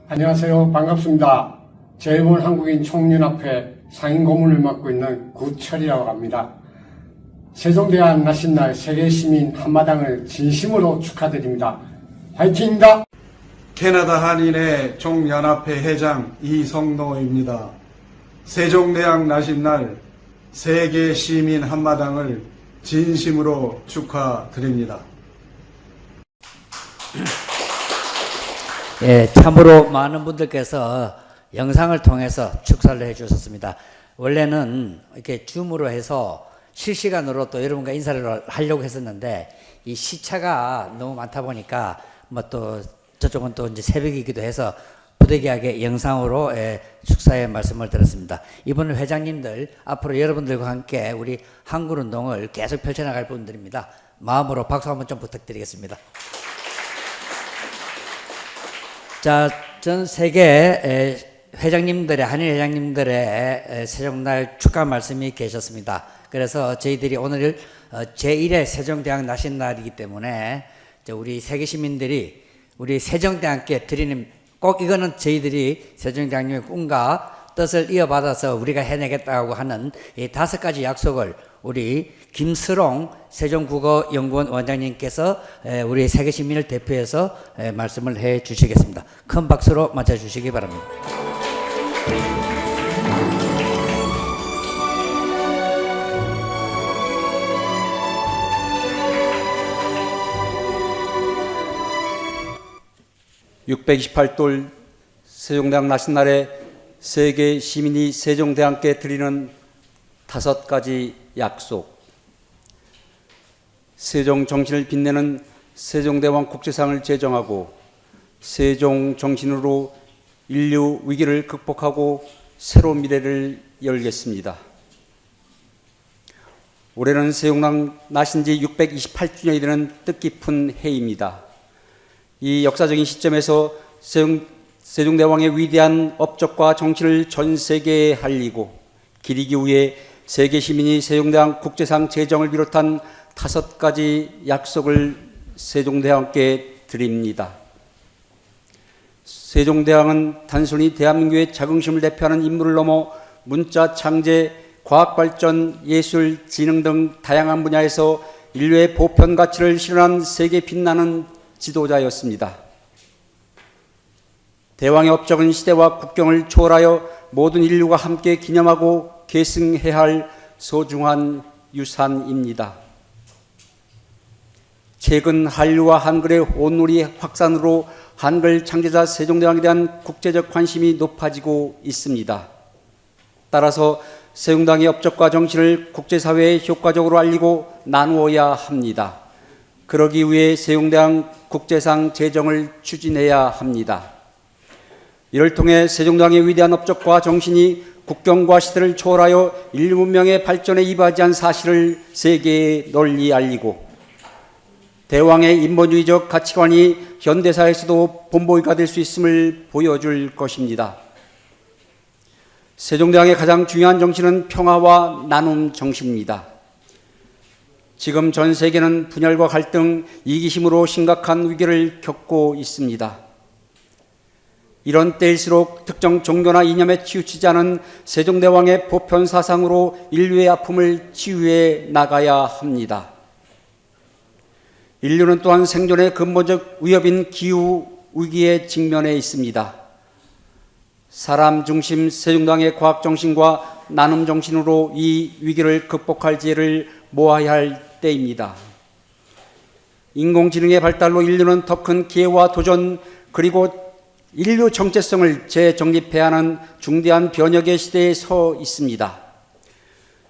안녕하세요. 반갑습니다. 제1본 한국인 총연합회 상임고문을 맡고 있는 구철이라고 합니다. 세종대왕 나신날 세계 시민 한마당을 진심으로 축하드립니다. 화이팅입니다. 캐나다 한인회 총연합회 회장 이성노입니다. 세종대왕 나신날 세계 시민 한마당을 진심으로 축하드립니다. 참으로 많은 분들께서 영상을 통해서 축사를 해주셨습니다. 원래는 이렇게 줌으로 해서 실시간으로 또 여러분과 인사를 하려고 했었는데 이 시차가 너무 많다 보니까 또 저쪽은 또 이제 새벽이기도 해서 부득이하게 영상으로 축사의 말씀을 드렸습니다. 이번 회장님들 앞으로 여러분들과 함께 우리 한글운동을 계속 펼쳐나갈 분들입니다. 마음으로 박수 한번 좀 부탁드리겠습니다. 자, 전 세계 회장님들의 한일 회장님들의 세종날 축하 말씀이 계셨습니다. 그래서 저희들이 오늘 제1회 세종대왕 나신날이기 때문에 우리 세계 시민들이 우리 세종대왕께 드리는, 꼭 이거는 저희들이 세종대왕님의 꿈과 뜻을 이어받아서 우리가 해내겠다고 하는 이 5가지 약속을 우리 김스롱 세종국어연구원 원장님께서 우리 세계 시민을 대표해서 말씀을 해 주시겠습니다. 큰 박수로 맞아 주시기 바랍니다. (628돌) 세종대왕 나신날에 세계 시민이 세종대왕께 드리는 5가지 약속. 세종 정신을 빛내는 세종대왕 국제상을 제정하고 세종 정신으로 인류 위기를 극복하고 새로운 미래를 열겠습니다. 올해는 세종대왕 나신 지 628주년이 되는 뜻깊은 해입니다. 이 역사적인 시점에서 세종대왕의 위대한 업적과 정신을 전 세계에 알리고 기리기 위해 세계 시민이 세종대왕 국제상 제정을 비롯한 5가지 약속을 세종대왕께 드립니다. 세종대왕은 단순히 대한민국의 자긍심을 대표하는 인물을 넘어 문자, 창제, 과학발전, 예술, 지능 등 다양한 분야에서 인류의 보편 가치를 실현한 세계 빛나는 지도자였습니다. 대왕의 업적은 시대와 국경을 초월하여 모든 인류가 함께 기념하고 계승해야 할 소중한 유산입니다. 최근 한류와 한글의 온누리 확산으로 한글 창제자 세종대왕에 대한 국제적 관심이 높아지고 있습니다. 따라서 세종대왕의 업적과 정신을 국제사회에 효과적으로 알리고 나누어야 합니다. 그러기 위해 세종대왕 국제상 제정을 추진해야 합니다. 이를 통해 세종대왕의 위대한 업적과 정신이 국경과 시대를 초월하여 인류 문명의 발전에 이바지한 사실을 세계에 널리 알리고 대왕의 인본주의적 가치관이 현대사에서도 본보기가 될 수 있음을 보여줄 것입니다. 세종대왕의 가장 중요한 정신은 평화와 나눔 정신입니다. 지금 전 세계는 분열과 갈등, 이기심으로 심각한 위기를 겪고 있습니다. 이런 때일수록 특정 종교나 이념에 치우치지 않은 세종대왕의 보편 사상으로 인류의 아픔을 치유해 나가야 합니다. 인류는 또한 생존의 근본적 위협인 기후 위기에 직면해 있습니다. 사람 중심 세종대왕의 과학 정신과 나눔 정신으로 이 위기를 극복할 지혜를 모아야 할 때입니다. 인공지능의 발달로 인류는 더 큰 기회와 도전, 그리고 인류 정체성을 재정립해야 하는 중대한 변혁의 시대에 서 있습니다.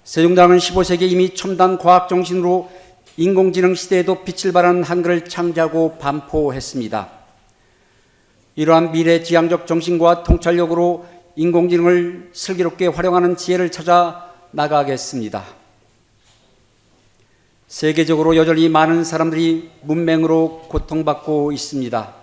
세종대왕은 15세기에 이미 첨단 과학 정신으로 인공지능 시대에도 빛을 발하는 한글을 창제하고 반포했습니다. 이러한 미래지향적 정신과 통찰력으로 인공지능을 슬기롭게 활용하는 지혜를 찾아 나가겠습니다. 세계적으로 여전히 많은 사람들이 문맹으로 고통받고 있습니다.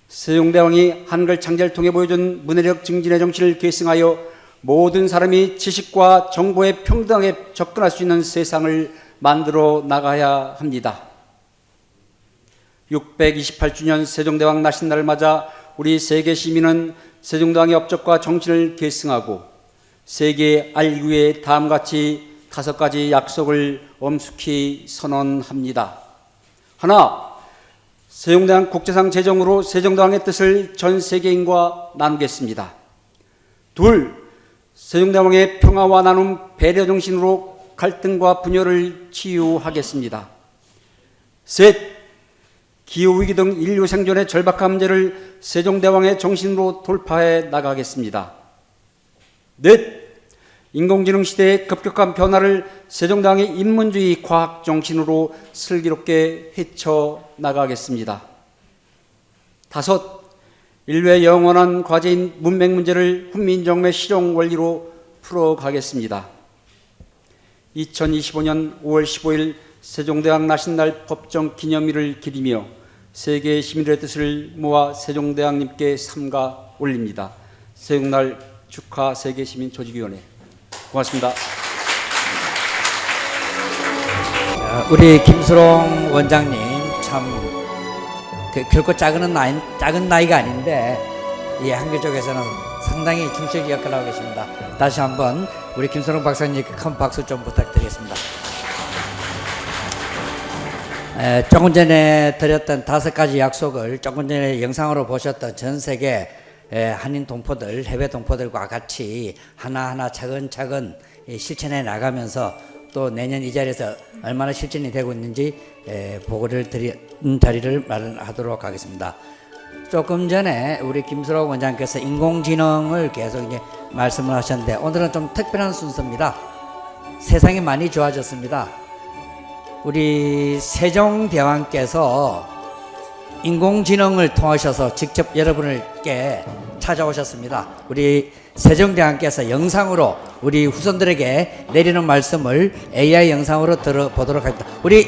세종대왕이 한글 창제를 통해 보여준 문해력 증진의 정신을 계승하여 모든 사람이 지식과 정보에 평등하게 접근할 수 있는 세상을 만들어 나가야 합니다. 628주년 세종대왕 나신날을 맞아 우리 세계 시민은 세종대왕의 업적과 정신을 계승하고 세계에 알리기 위해 다음같이 5가지 약속을 엄숙히 선언합니다. 하나, 세종대왕 국제상 제정으로 세종대왕의 뜻을 전 세계인과 나누겠습니다. 둘, 세종대왕의 평화와 나눔, 배려 정신으로 갈등과 분열을 치유하겠습니다. 셋, 기후위기 등 인류 생존의 절박한 문제를 세종대왕의 정신으로 돌파해 나가겠습니다. 넷, 인공지능 시대의 급격한 변화를 세종대왕의 인문주의 과학 정신으로 슬기롭게 헤쳐나가겠습니다. 다섯, 인류의 영원한 과제인 문맹 문제를 훈민정음의 실용 원리로 풀어가겠습니다. 2025년 5월 15일 세종대왕 나신날 법정 기념일을 기리며 세계 시민들의 뜻을 모아 세종대왕님께 삼가 올립니다. 세종날 축하 세계시민 조직위원회. 고맙습니다. 우리 김수롱 원장님 참 결코 작은 나이가 아닌데 이 한글 쪽에서는 상당히 중추적 역할을 하고 계십니다. 다시 한번 우리 김수롱 박사님께 큰 박수 좀 부탁드리겠습니다. 조금 전에 드렸던 5가지 약속을 조금 전에 영상으로 보셨던 전 세계 한인 동포들, 해외 동포들과 같이 하나하나 차근차근 실천해 나가면서 또 내년 이 자리에서 얼마나 실천이 되고 있는지 보고를 드리는 자리를 마련하도록 하겠습니다. 조금 전에 우리 김수록 원장께서 인공지능을 계속 이제 말씀을 하셨는데 오늘은 좀 특별한 순서입니다. 세상이 많이 좋아졌습니다. 우리 세종대왕께서 인공지능을 통하셔서 직접 여러분께 찾아오셨습니다. 우리 세종대왕께서 영상으로 우리 후손들에게 내리는 말씀을 AI 영상으로 들어보도록 하겠습니다. 우리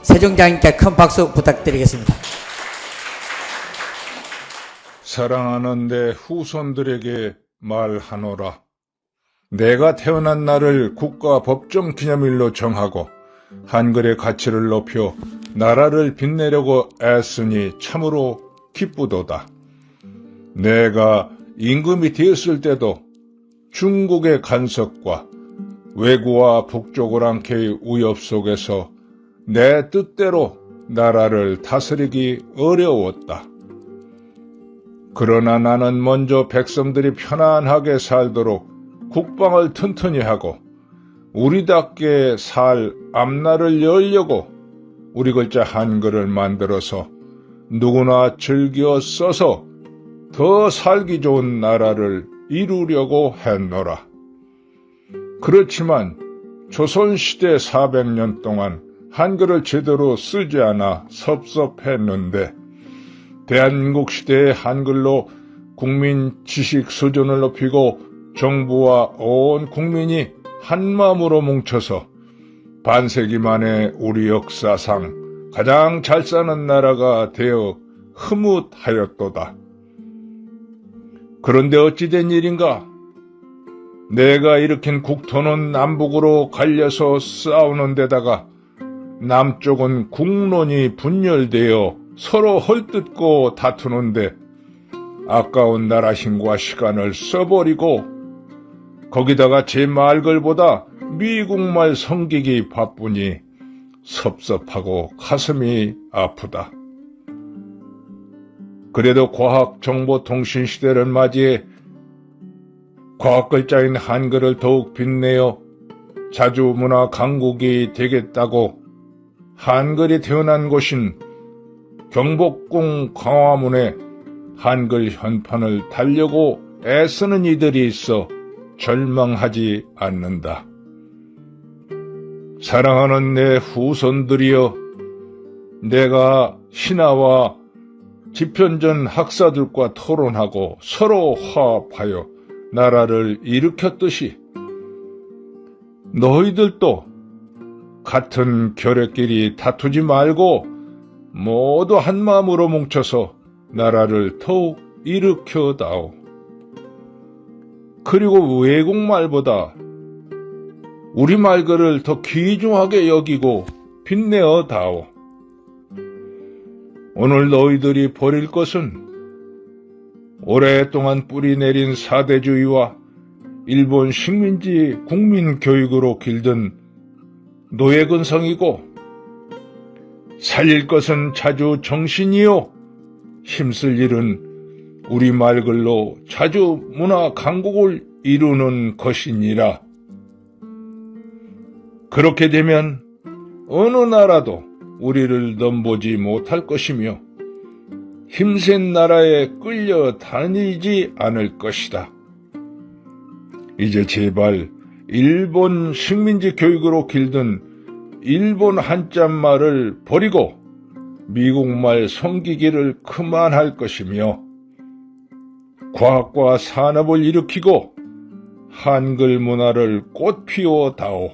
세종대왕께 큰 박수 부탁드리겠습니다. 사랑하는 내 후손들에게 말하노라. 내가 태어난 날을 국가 법정 기념일로 정하고 한글의 가치를 높여 나라를 빛내려고 애쓰니 참으로 기쁘도다. 내가 임금이 되었을 때도 중국의 간섭과 외구와 북조고랑케의 위협 속에서 내 뜻대로 나라를 다스리기 어려웠다. 그러나 나는 먼저 백성들이 편안하게 살도록 국방을 튼튼히 하고 우리답게 살 앞날을 열려고 우리 글자 한글을 만들어서 누구나 즐겨 써서 더 살기 좋은 나라를 이루려고 했노라. 그렇지만 조선시대 400년 동안 한글을 제대로 쓰지 않아 섭섭했는데 대한민국 시대의 한글로 국민 지식 수준을 높이고 정부와 온 국민이 한마음으로 뭉쳐서 반세기 만에 우리 역사상 가장 잘 사는 나라가 되어 흐뭇하였도다. 그런데 어찌 된 일인가? 내가 일으킨 국토는 남북으로 갈려서 싸우는 데다가 남쪽은 국론이 분열되어 서로 헐뜯고 다투는데 아까운 나라 힘과 시간을 써버리고 거기다가 제 말글보다 미국말 섬기기 바쁘니 섭섭하고 가슴이 아프다. 그래도 과학정보통신 시대를 맞이해 과학글자인 한글을 더욱 빛내어 자주문화 강국이 되겠다고 한글이 태어난 곳인 경복궁 광화문에 한글 현판을 달려고 애쓰는 이들이 있어 절망하지 않는다. 사랑하는 내 후손들이여, 내가 신하와 집현전 학사들과 토론하고 서로 화합하여 나라를 일으켰듯이 너희들도 같은 결의끼리 다투지 말고 모두 한마음으로 뭉쳐서 나라를 더욱 일으켜다오. 그리고 외국말보다 우리말글을 더 귀중하게 여기고 빛내어다오. 오늘 너희들이 버릴 것은 오랫동안 뿌리내린 사대주의와 일본 식민지 국민교육으로 길든 노예근성이고 살릴 것은 자주 정신이요 힘쓸 일은 우리말글로 자주 문화 강국을 이루는 것이니라. 그렇게 되면 어느 나라도 우리를 넘보지 못할 것이며 힘센 나라에 끌려다니지 않을 것이다. 이제 제발 일본 식민지 교육으로 길든 일본 한자말을 버리고 미국말 섬기기를 그만할 것이며 과학과 산업을 일으키고 한글 문화를 꽃피워다오.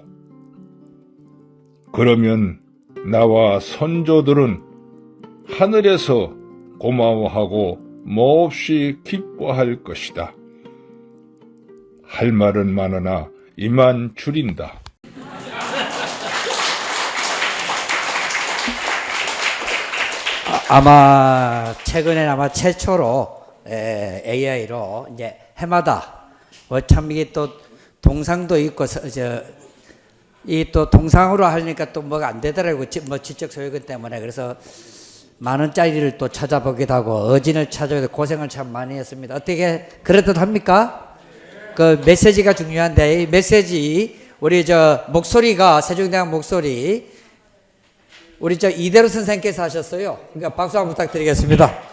그러면 나와 선조들은 하늘에서 고마워하고 몹시 기뻐할 것이다. 할 말은 많으나 이만 줄인다. 아마 최근에 아마 최초로 AI로 이제 해마다 참 이게 또 동상도 있고 이 또 동상으로 하니까 또 뭐가 안 되더라고요. 뭐 지적 소유권 때문에. 그래서 만 원짜리를 또 찾아보기도 하고 어진을 찾아서 고생을 참 많이 했습니다. 어떻게 그래도 합니까? 그 메시지가 중요한데 이 메시지 우리 저 목소리가 세종대왕 목소리 우리 저 이대로 선생님께서 하셨어요. 그러니까 박수 한번 부탁드리겠습니다.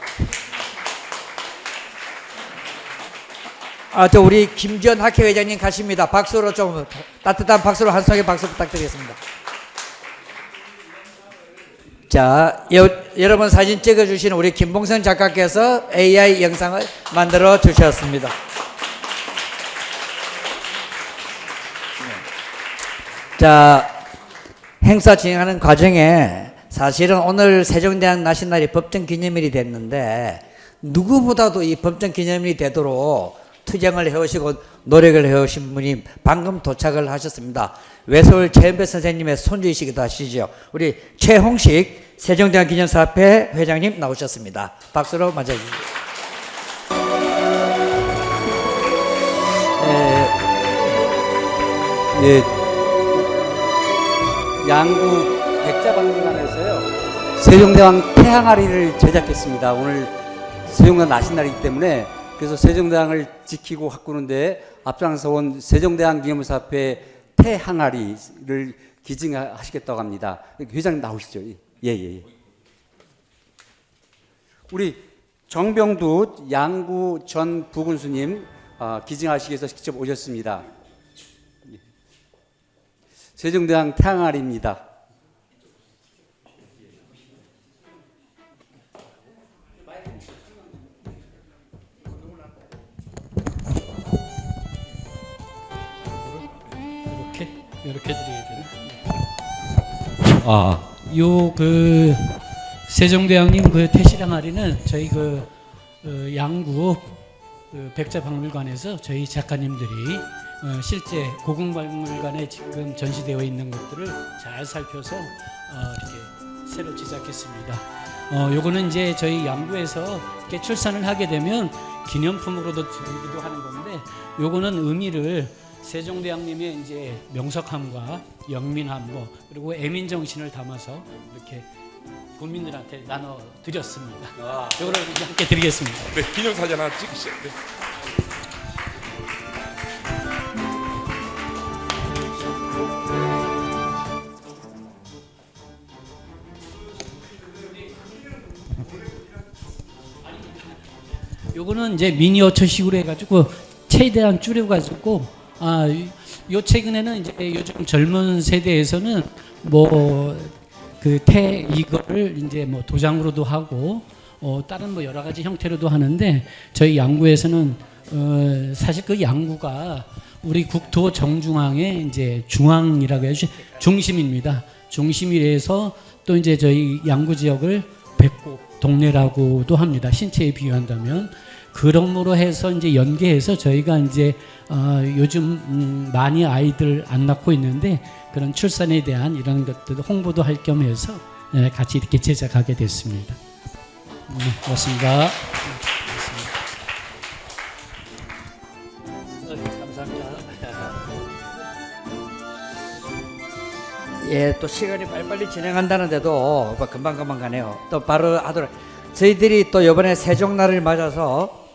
저 우리 김지원 학회회장님 가십니다. 박수로 좀 따뜻한 박수로 한 송이 박수 부탁드리겠습니다. 자, 여러분 사진 찍어주신 우리 김봉선 작가께서 AI 영상을 만들어 주셨습니다. 자, 행사 진행하는 과정에 사실은 오늘 세종대왕 나신날이 법정기념일이 됐는데 누구보다도 이 법정기념일이 되도록 투쟁을 해오시고 노력을 해오신 분이 방금 도착을 하셨습니다. 외서울 최은배 선생님의 손주이시기도 하시죠. 우리 최홍식 세종대왕 기념사업회 회장님 나오셨습니다. 박수로 맞아주십시오. 양구 백자박물관에서요 세종대왕 태항아리를 제작했습니다. 오늘 세종대왕 나신날이기 때문에 그래서 세종대왕을 지키고 가꾸는데 앞장서 온 세종대왕 기념사업회 태항아리를 기증하시겠다고 합니다. 회장님 나오시죠. 예. 우리 정병두 양구 전 부군수님 기증하시기 위해서 직접 오셨습니다. 세종대왕 태항아리입니다. 이렇게 드려야 되나? 요 그 세종대왕님 그 태시항아리는 저희 양구 백자박물관에서 저희 작가님들이 실제 고궁박물관에 지금 전시되어 있는 것들을 잘 살펴서 이렇게 새로 제작했습니다. 요거는 이제 저희 양구에서 이렇게 출산을 하게 되면 기념품으로도 드리기도 하는 건데 요거는 의미를 세종대왕님의 이제 명석함과 영민함 그리고 애민 정신을 담아서 이렇게 국민들한테 나눠 드렸습니다. 이거를 함께 드리겠습니다. 네, 기념사진 하나 찍으시죠. 네. 요거는 이제 미니어처식으로 해가지고 최대한 줄여가지고 요 최근에는 이제 요즘 젊은 세대에서는 이거를 이제 도장으로도 하고 다른 여러 가지 형태로도 하는데 저희 양구에서는 사실 그 양구가 우리 국토 정중앙의 이제 중앙이라고 해야지 중심입니다. 중심이라서 또 이제 저희 양구 지역을 백곡 동네라고도 합니다. 신체에 비유한다면. 그러므로 해서 이제 연계해서 저희가 이제 요즘 많이 아이들 안 낳고 있는데 그런 출산에 대한 이런 것들 홍보도 할 겸해서 같이 이렇게 제작하게 됐습니다. 고맙습니다. 감사합니다. 예, 또 시간이 빨리빨리 진행한다는데도 금방금방 가네요. 또 바로 하도록. 저희들이 또 이번에 세종날을 맞아서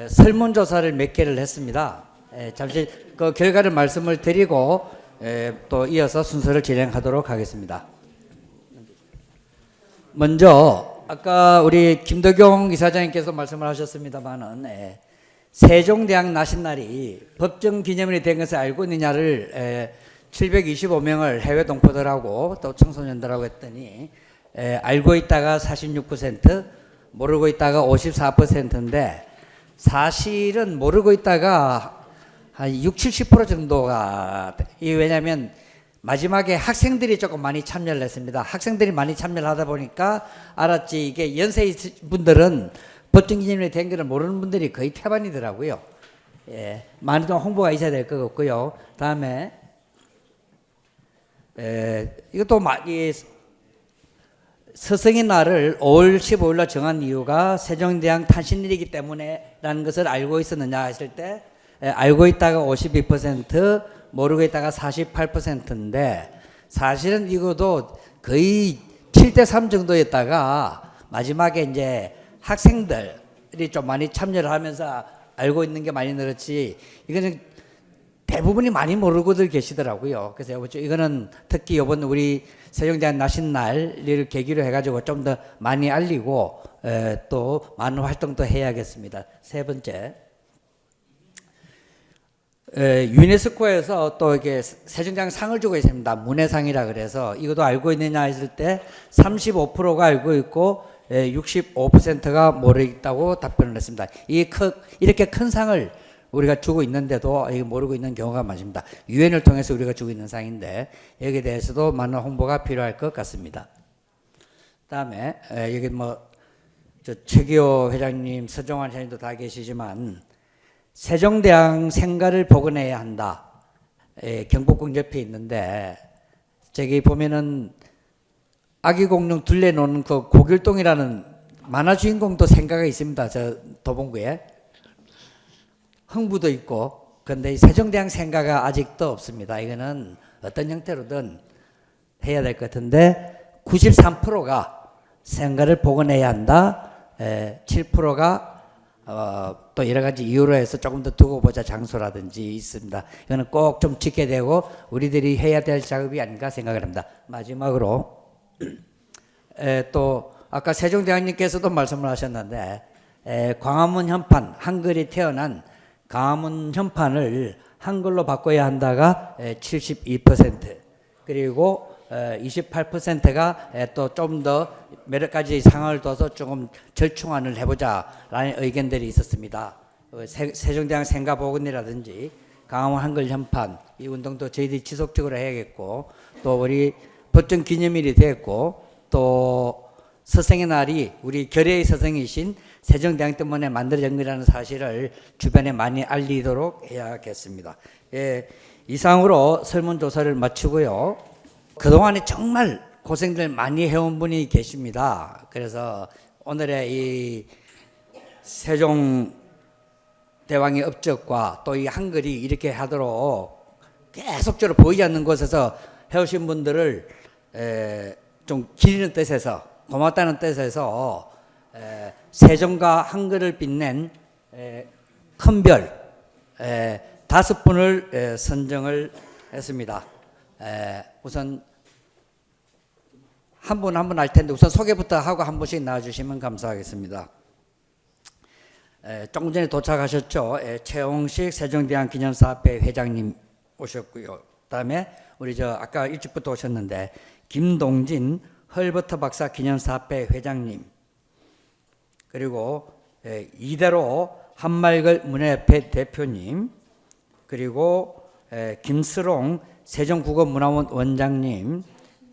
설문조사를 몇 개를 했습니다. 잠시 그 결과를 말씀을 드리고 또 이어서 순서를 진행하도록 하겠습니다. 먼저 아까 우리 김덕용 이사장님께서 말씀을 하셨습니다만은 세종대왕 나신날이 법정기념일이 된 것을 알고 있느냐를 725명을 해외 동포들하고 또 청소년들하고 했더니 알고 있다가 46%, 모르고 있다가 54%인데 사실은 모르고 있다가 한 60, 70% 정도가 왜냐하면 마지막에 학생들이 조금 많이 참여를 했습니다. 학생들이 많이 참여를 하다 보니까 알았지, 이게 연세 있으신 분들은 법정 기념일이 된 거를 모르는 분들이 거의 태반이더라고요. 예, 많은 홍보가 있어야 될 것 같고요. 다음에 이것도 이 스승의 날을 5월 15일로 정한 이유가 세종대왕 탄신일이기 때문에라는 것을 알고 있었느냐 하실 때, 알고 있다가 52%, 모르고 있다가 48%인데, 사실은 이것도 거의 7대3 정도였다가 마지막에 이제 학생들이 좀 많이 참여를 하면서 알고 있는 게 많이 늘었지, 이거는 대부분이 많이 모르고들 계시더라고요. 그래서 이거는 특히 이번 우리 세종대왕 나신날을 계기로 해가지고 좀 더 많이 알리고 또 많은 활동도 해야겠습니다. 세 번째, 유네스코에서 또 이게 세종대왕 상을 주고 있습니다. 문해상이라 그래서 이것도 알고 있느냐 했을 때 35%가 알고 있고 65%가 모르겠다고 답변을 했습니다. 이렇게 큰 상을 우리가 주고 있는데도 이거 모르고 있는 경우가 많습니다. 유엔을 통해서 우리가 주고 있는 상인데 여기에 대해서도 많은 홍보가 필요할 것 같습니다. 다음에 여기 저 최기호 회장님, 서정환 회장님도 다 계시지만 세종대왕 생가를 복원해야 한다. 경복궁 옆에 있는데 저기 보면은 아기공룡 둘레 놓는 그 고길동이라는 만화 주인공도 생가가 있습니다. 저 도봉구에. 흥부도 있고. 그런데 이 세종대왕 생가가 아직도 없습니다. 이거는 어떤 형태로든 해야 될 것 같은데 93%가 생가를 복원해야 한다. 7%가 또 여러 가지 이유로 해서 조금 더 두고 보자 장소라든지 있습니다. 이거는 꼭 좀 지켜야 되고 우리들이 해야 될 작업이 아닌가 생각을 합니다. 마지막으로 또 아까 세종대왕님께서도 말씀을 하셨는데 광화문 현판, 한글이 태어난 광화문 현판을 한글로 바꿔야 한다가 72%, 그리고 28%가 또 좀 더 몇 가지 상황을 둬서 조금 절충안을 해보자라는 의견들이 있었습니다. 세종대왕 생가 복원이라든지 광화문 한글 현판, 이 운동도 저희들이 지속적으로 해야겠고, 또 우리 법정 기념일이 됐고, 또 스승의 날이 우리 결의의 스승이신 세종대왕 때문에 만들어진 것이라는 사실을 주변에 많이 알리도록 해야겠습니다. 이상으로 설문조사를 마치고요. 그동안에 정말 고생들 많이 해온 분이 계십니다. 그래서 오늘의 이 세종대왕의 업적과 또 이 한글이 이렇게 하도록 계속적으로 보이지 않는 곳에서 해오신 분들을 좀 기리는 뜻에서, 고맙다는 뜻에서 세종과 한글을 빛낸 큰별 5분을 선정을 했습니다. 우선 한 분 한 분 할 텐데 우선 소개부터 하고 한 분씩 나와주시면 감사하겠습니다. 조금 전에 도착하셨죠. 최홍식 세종대왕 기념사업회 회장님 오셨고요. 그다음에 우리 아까 일찍부터 오셨는데 김동진 헐버터 박사 기념사업회 회장님, 그리고 이대로 한말글 문예협회 대표님, 그리고 김스롱 세종국어문화원 원장님,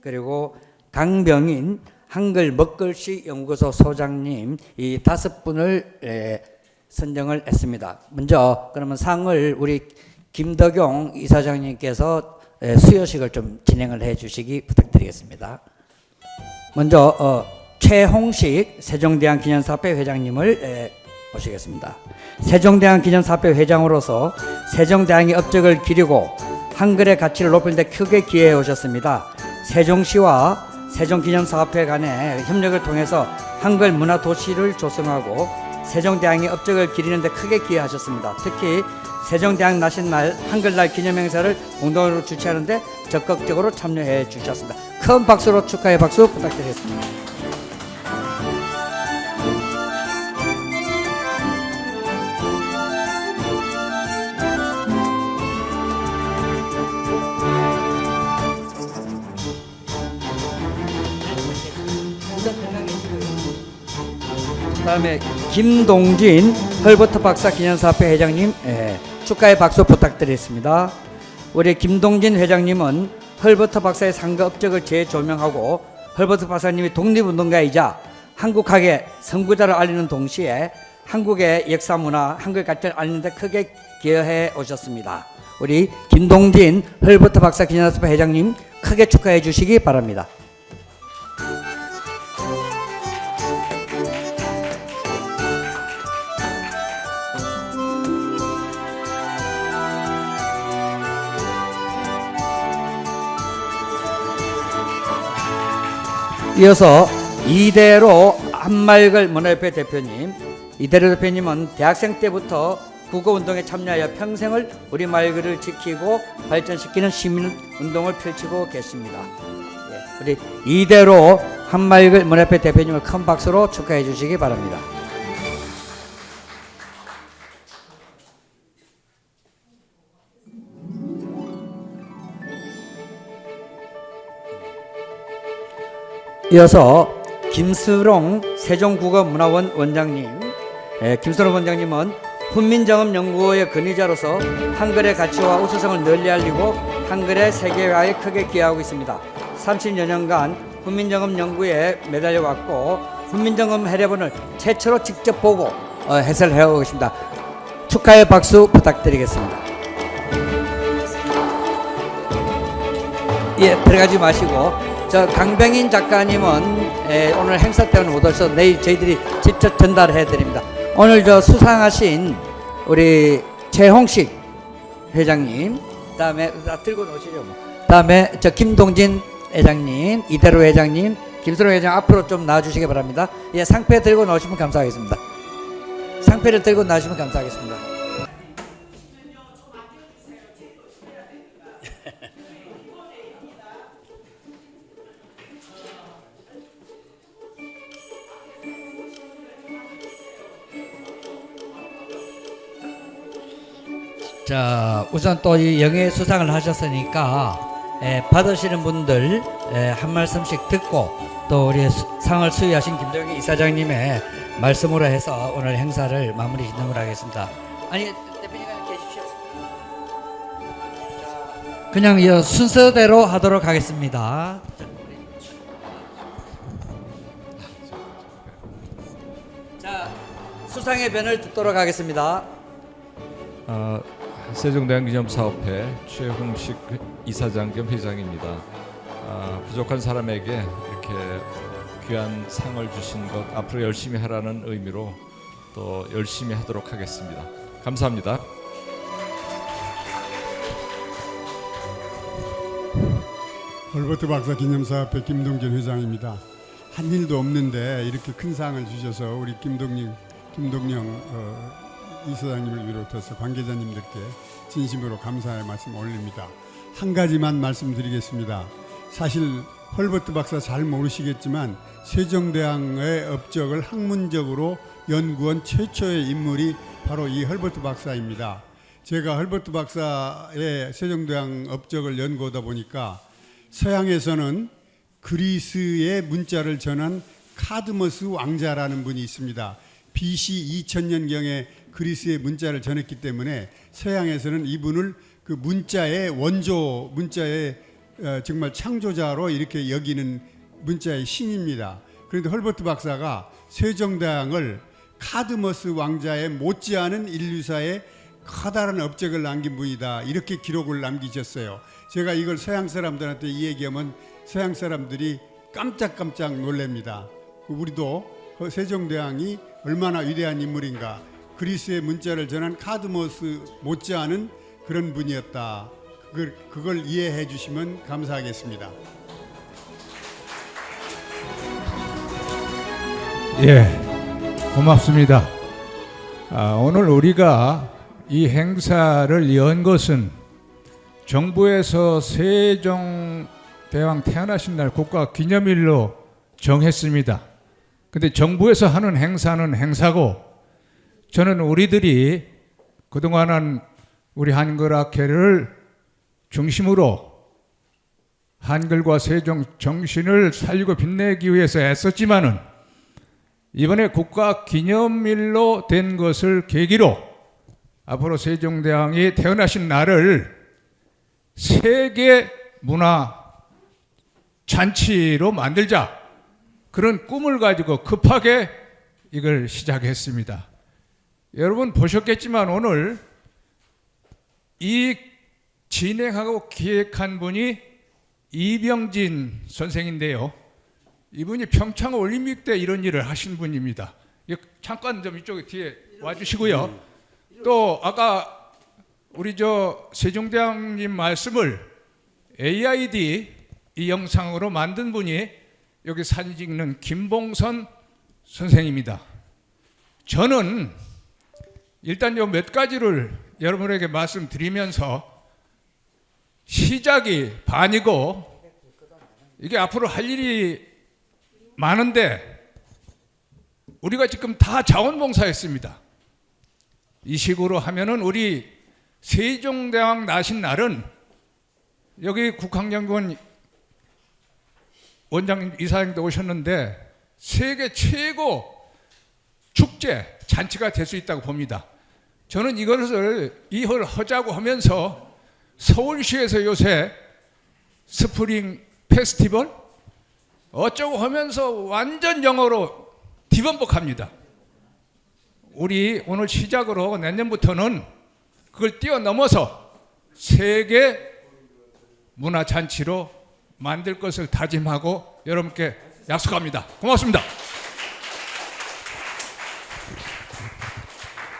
그리고 강병인 한글 먹글씨 연구소 소장님, 이 5분을 선정을 했습니다. 먼저 그러면 상을 우리 김덕용 이사장님께서 수여식을 좀 진행을 해 주시기 부탁드리겠습니다. 먼저 최홍식 세종대왕 기념사업회 회장님을 모시겠습니다. 세종대왕 기념사업회 회장으로서 세종대왕의 업적을 기리고 한글의 가치를 높일 데 크게 기여해 오셨습니다. 세종시와 세종기념사업회 간의 협력을 통해서 한글 문화 도시를 조성하고 세종대왕의 업적을 기리는 데 크게 기여하셨습니다. 특히 세종대왕 나신날 한글날 기념행사를 공동으로 주최하는 데 적극적으로 참여해 주셨습니다. 큰 박수로 축하의 박수 부탁드리겠습니다. 그다음에 김동진 헐버터 박사 기념사업회 회장님 축하의 박수 부탁드리겠습니다. 우리 김동진 회장님은 헐버트 박사의 상가 업적을 재조명하고 헐버트 박사님이 독립운동가이자 한국학의 선구자를 알리는 동시에 한국의 역사 문화, 한국의 가치를 알리는 데 크게 기여해 오셨습니다. 우리 김동진 헐버트 박사 기념학습회 회장님 크게 축하해 주시기 바랍니다. 이어서 이대로 한말글 문화협회 대표님, 이대로 대표님은 대학생 때부터 국어운동에 참여하여 평생을 우리말글을 지키고 발전시키는 시민운동을 펼치고 계십니다. 우리 이대로 한말글 문화협회 대표님을 큰 박수로 축하해 주시기 바랍니다. 이어서 김수롱 세종국어문화원 원장님, 김수롱 원장님은 훈민정음연구의 근위자로서 한글의 가치와 우수성을 널리 알리고 한글의 세계화에 크게 기여하고 있습니다. 30여 년간 훈민정음 연구에 매달려왔고 훈민정음 해례본을 최초로 직접 보고 해설해오고 있습니다. 축하의 박수 부탁드리겠습니다. 예, 들어가지 마시고 저 강병인 작가님은 오늘 행사 때문에 못 오셔서 내일 저희들이 직접 전달해 드립니다. 오늘 저 수상하신 우리 최홍식 회장님, 다음에 들고 오시죠. 뭐. 다음에 저 김동진 회장님, 이대로 회장님, 김수로 회장 앞으로 좀 나와주시기 바랍니다. 예, 상패 들고 나오시면 감사하겠습니다. 상패를 들고 나오시면 감사하겠습니다. 자, 우선 또 이 영예 수상을 하셨으니까 받으시는 분들 한 말씀씩 듣고 또 우리 상을 수여하신 김동희 이사장님의 말씀으로 해서 오늘 행사를 마무리 진행을 하겠습니다. 아니, 대표님 계십시오. 그냥 이 순서대로 하도록 하겠습니다. 자, 수상의 변을 듣도록 하겠습니다. 세종대왕 기념사업회 최홍식 이사장 겸 회장입니다. 부족한 사람에게 이렇게 귀한 상을 주신 것 앞으로 열심히 하라는 의미로 또 열심히 하도록 하겠습니다. 감사합니다. 헐버트 박사 기념사업회 김동진 회장입니다. 한 일도 없는데 이렇게 큰 상을 주셔서 우리 김동영 이사장님을 비롯해서 관계자님들께 진심으로 감사의 말씀 올립니다. 한 가지만 말씀드리겠습니다. 사실 헐버트 박사 잘 모르시겠지만 세종대왕의 업적을 학문적으로 연구한 최초의 인물이 바로 이 헐버트 박사입니다. 제가 헐버트 박사의 세종대왕 업적을 연구하다 보니까 서양에서는 그리스의 문자를 전한 카드머스 왕자라는 분이 있습니다. BC 2000년경에 그리스의 문자를 전했기 때문에 서양에서는 이분을 그 문자의 원조, 문자의 정말 창조자로 이렇게 여기는 문자의 신입니다. 그런데 헐버트 박사가 세종대왕을 카드머스 왕자의 못지않은 인류사에 커다란 업적을 남긴 분이다, 이렇게 기록을 남기셨어요. 제가 이걸 서양 사람들한테 이 얘기하면 서양 사람들이 깜짝깜짝 놀랍니다. 우리도 세종대왕이 얼마나 위대한 인물인가, 그리스의 문자를 전한 카드머스 못지않은 그런 분이었다, 그걸 이해해 주시면 감사하겠습니다. 예, 고맙습니다. 오늘 우리가 이 행사를 연 것은 정부에서 세종대왕 태어나신 날 국가 기념일로 정했습니다. 근데 정부에서 하는 행사는 행사고, 저는 우리들이 그동안은 우리 한글학회를 중심으로 한글과 세종 정신을 살리고 빛내기 위해서 애썼지만은 이번에 국가 기념일로 된 것을 계기로 앞으로 세종대왕이 태어나신 날을 세계 문화 잔치로 만들자, 그런 꿈을 가지고 급하게 이걸 시작했습니다. 여러분 보셨겠지만 오늘 이 진행하고 기획한 분이 이병진 선생인데요. 이분이 평창 올림픽 때 이런 일을 하신 분입니다. 잠깐 좀 이쪽에 뒤에 와주시고요. 또 아까 우리 세종대왕님 말씀을 AID 이 영상으로 만든 분이 여기 사진 찍는 김봉선 선생입니다. 저는 일단 요 몇 가지를 여러분에게 말씀드리면서 시작이 반이고 이게 앞으로 할 일이 많은데 우리가 지금 다 자원봉사했습니다. 이 식으로 하면은 우리 세종대왕 나신 날은 여기 국학연구원 원장 이사장도 오셨는데 세계 최고 축제 잔치가 될 수 있다고 봅니다. 저는 이것을 하자고 하면서 서울시에서 요새 스프링 페스티벌 어쩌고 하면서 완전 영어로 뒤범벅합니다. 우리 오늘 시작으로 내년부터는 그걸 뛰어넘어서 세계 문화잔치로 만들 것을 다짐하고 여러분께 약속합니다. 고맙습니다.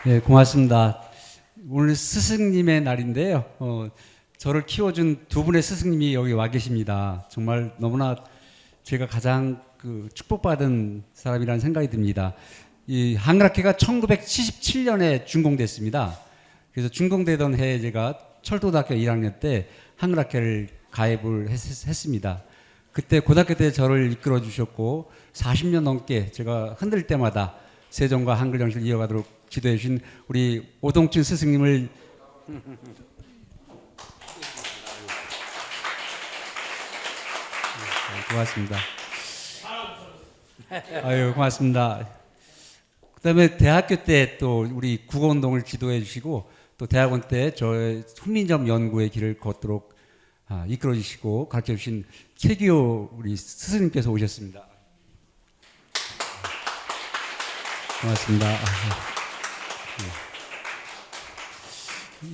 네, 고맙습니다. 오늘 스승님의 날인데요. 저를 키워준 두 분의 스승님이 여기 와 계십니다. 정말 너무나 제가 가장 축복받은 사람이라는 생각이 듭니다. 이 한글학회가 1977년에 준공됐습니다. 그래서 준공되던 해에 제가 철도대학교 1학년 때 한글학회를 가입을 했습니다. 그때 고등학교 때 저를 이끌어 주셨고 40년 넘게 제가 흔들 때마다 세종과 한글 정신을 이어가도록 지도해 주신 우리 오동춘 스승님을 고맙습니다. 아유, 고맙습니다. 그다음에 대학교 때 또 우리 국어운동을 지도해 주시고 또 대학원 때 저의 훈민점 연구의 길을 걷도록 이끌어 주시고 가르쳐 주신 최기호 우리 스승님께서 오셨습니다. 고맙습니다.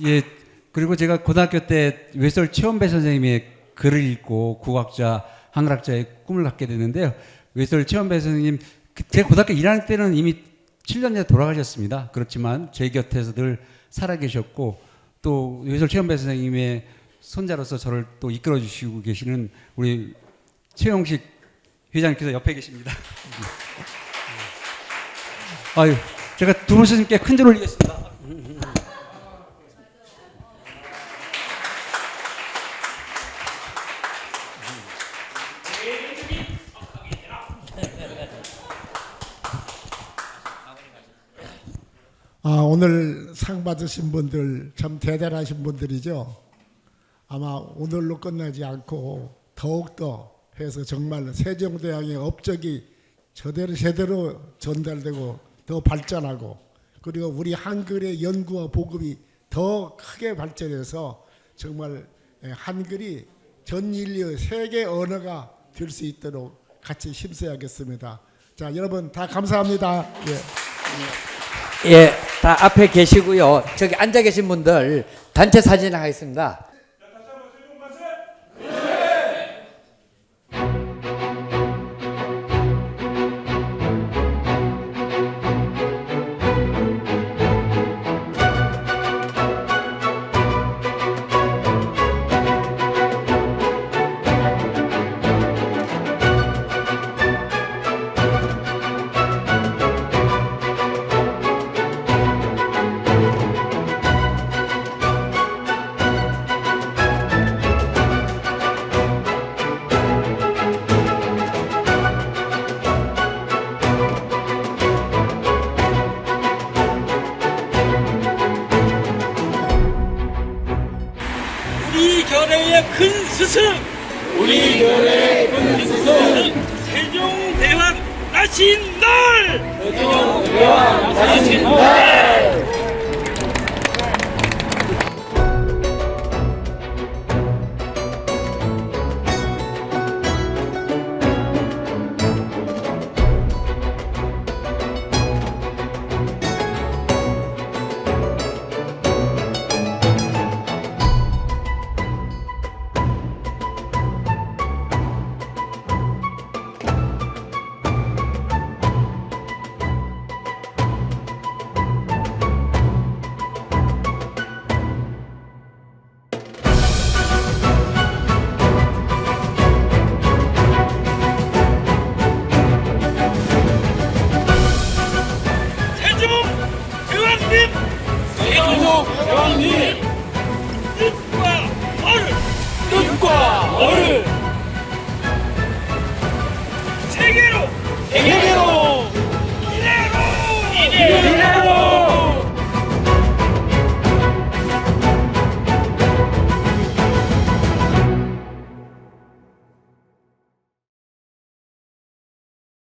예, 그리고 제가 고등학교 때 외설 최원배 선생님의 글을 읽고 국학자, 한글학자의 꿈을 갖게 됐는데요. 외설 최원배 선생님, 제가 고등학교 1학년 때는 이미 7년 전에 돌아가셨습니다. 그렇지만 제 곁에서 늘 살아계셨고 또 외설 최원배 선생님의 손자로서 저를 또 이끌어 주시고 계시는 우리 최용식 회장님께서 옆에 계십니다. 아유, 제가 두 분 스님께 큰 절 올리겠습니다. 오늘 상 받으신 분들 참 대단하신 분들이죠. 아마 오늘로 끝나지 않고 더욱더 해서 정말 세종대왕의 업적이 제대로 전달되고 더 발전하고 그리고 우리 한글의 연구와 보급이 더 크게 발전해서 정말 한글이 전 인류 세계 언어가 될 수 있도록 같이 힘써야겠습니다. 자, 여러분 다 감사합니다. 예, 다 앞에 계시고요. 저기 앉아 계신 분들 단체 사진 하겠습니다. 우리 결의의 큰 스승, 우리 결의의 큰 스승, 세종대왕 나신 날, 세종대왕 나신 날. 세종대왕님 뜻과 얼을 세계로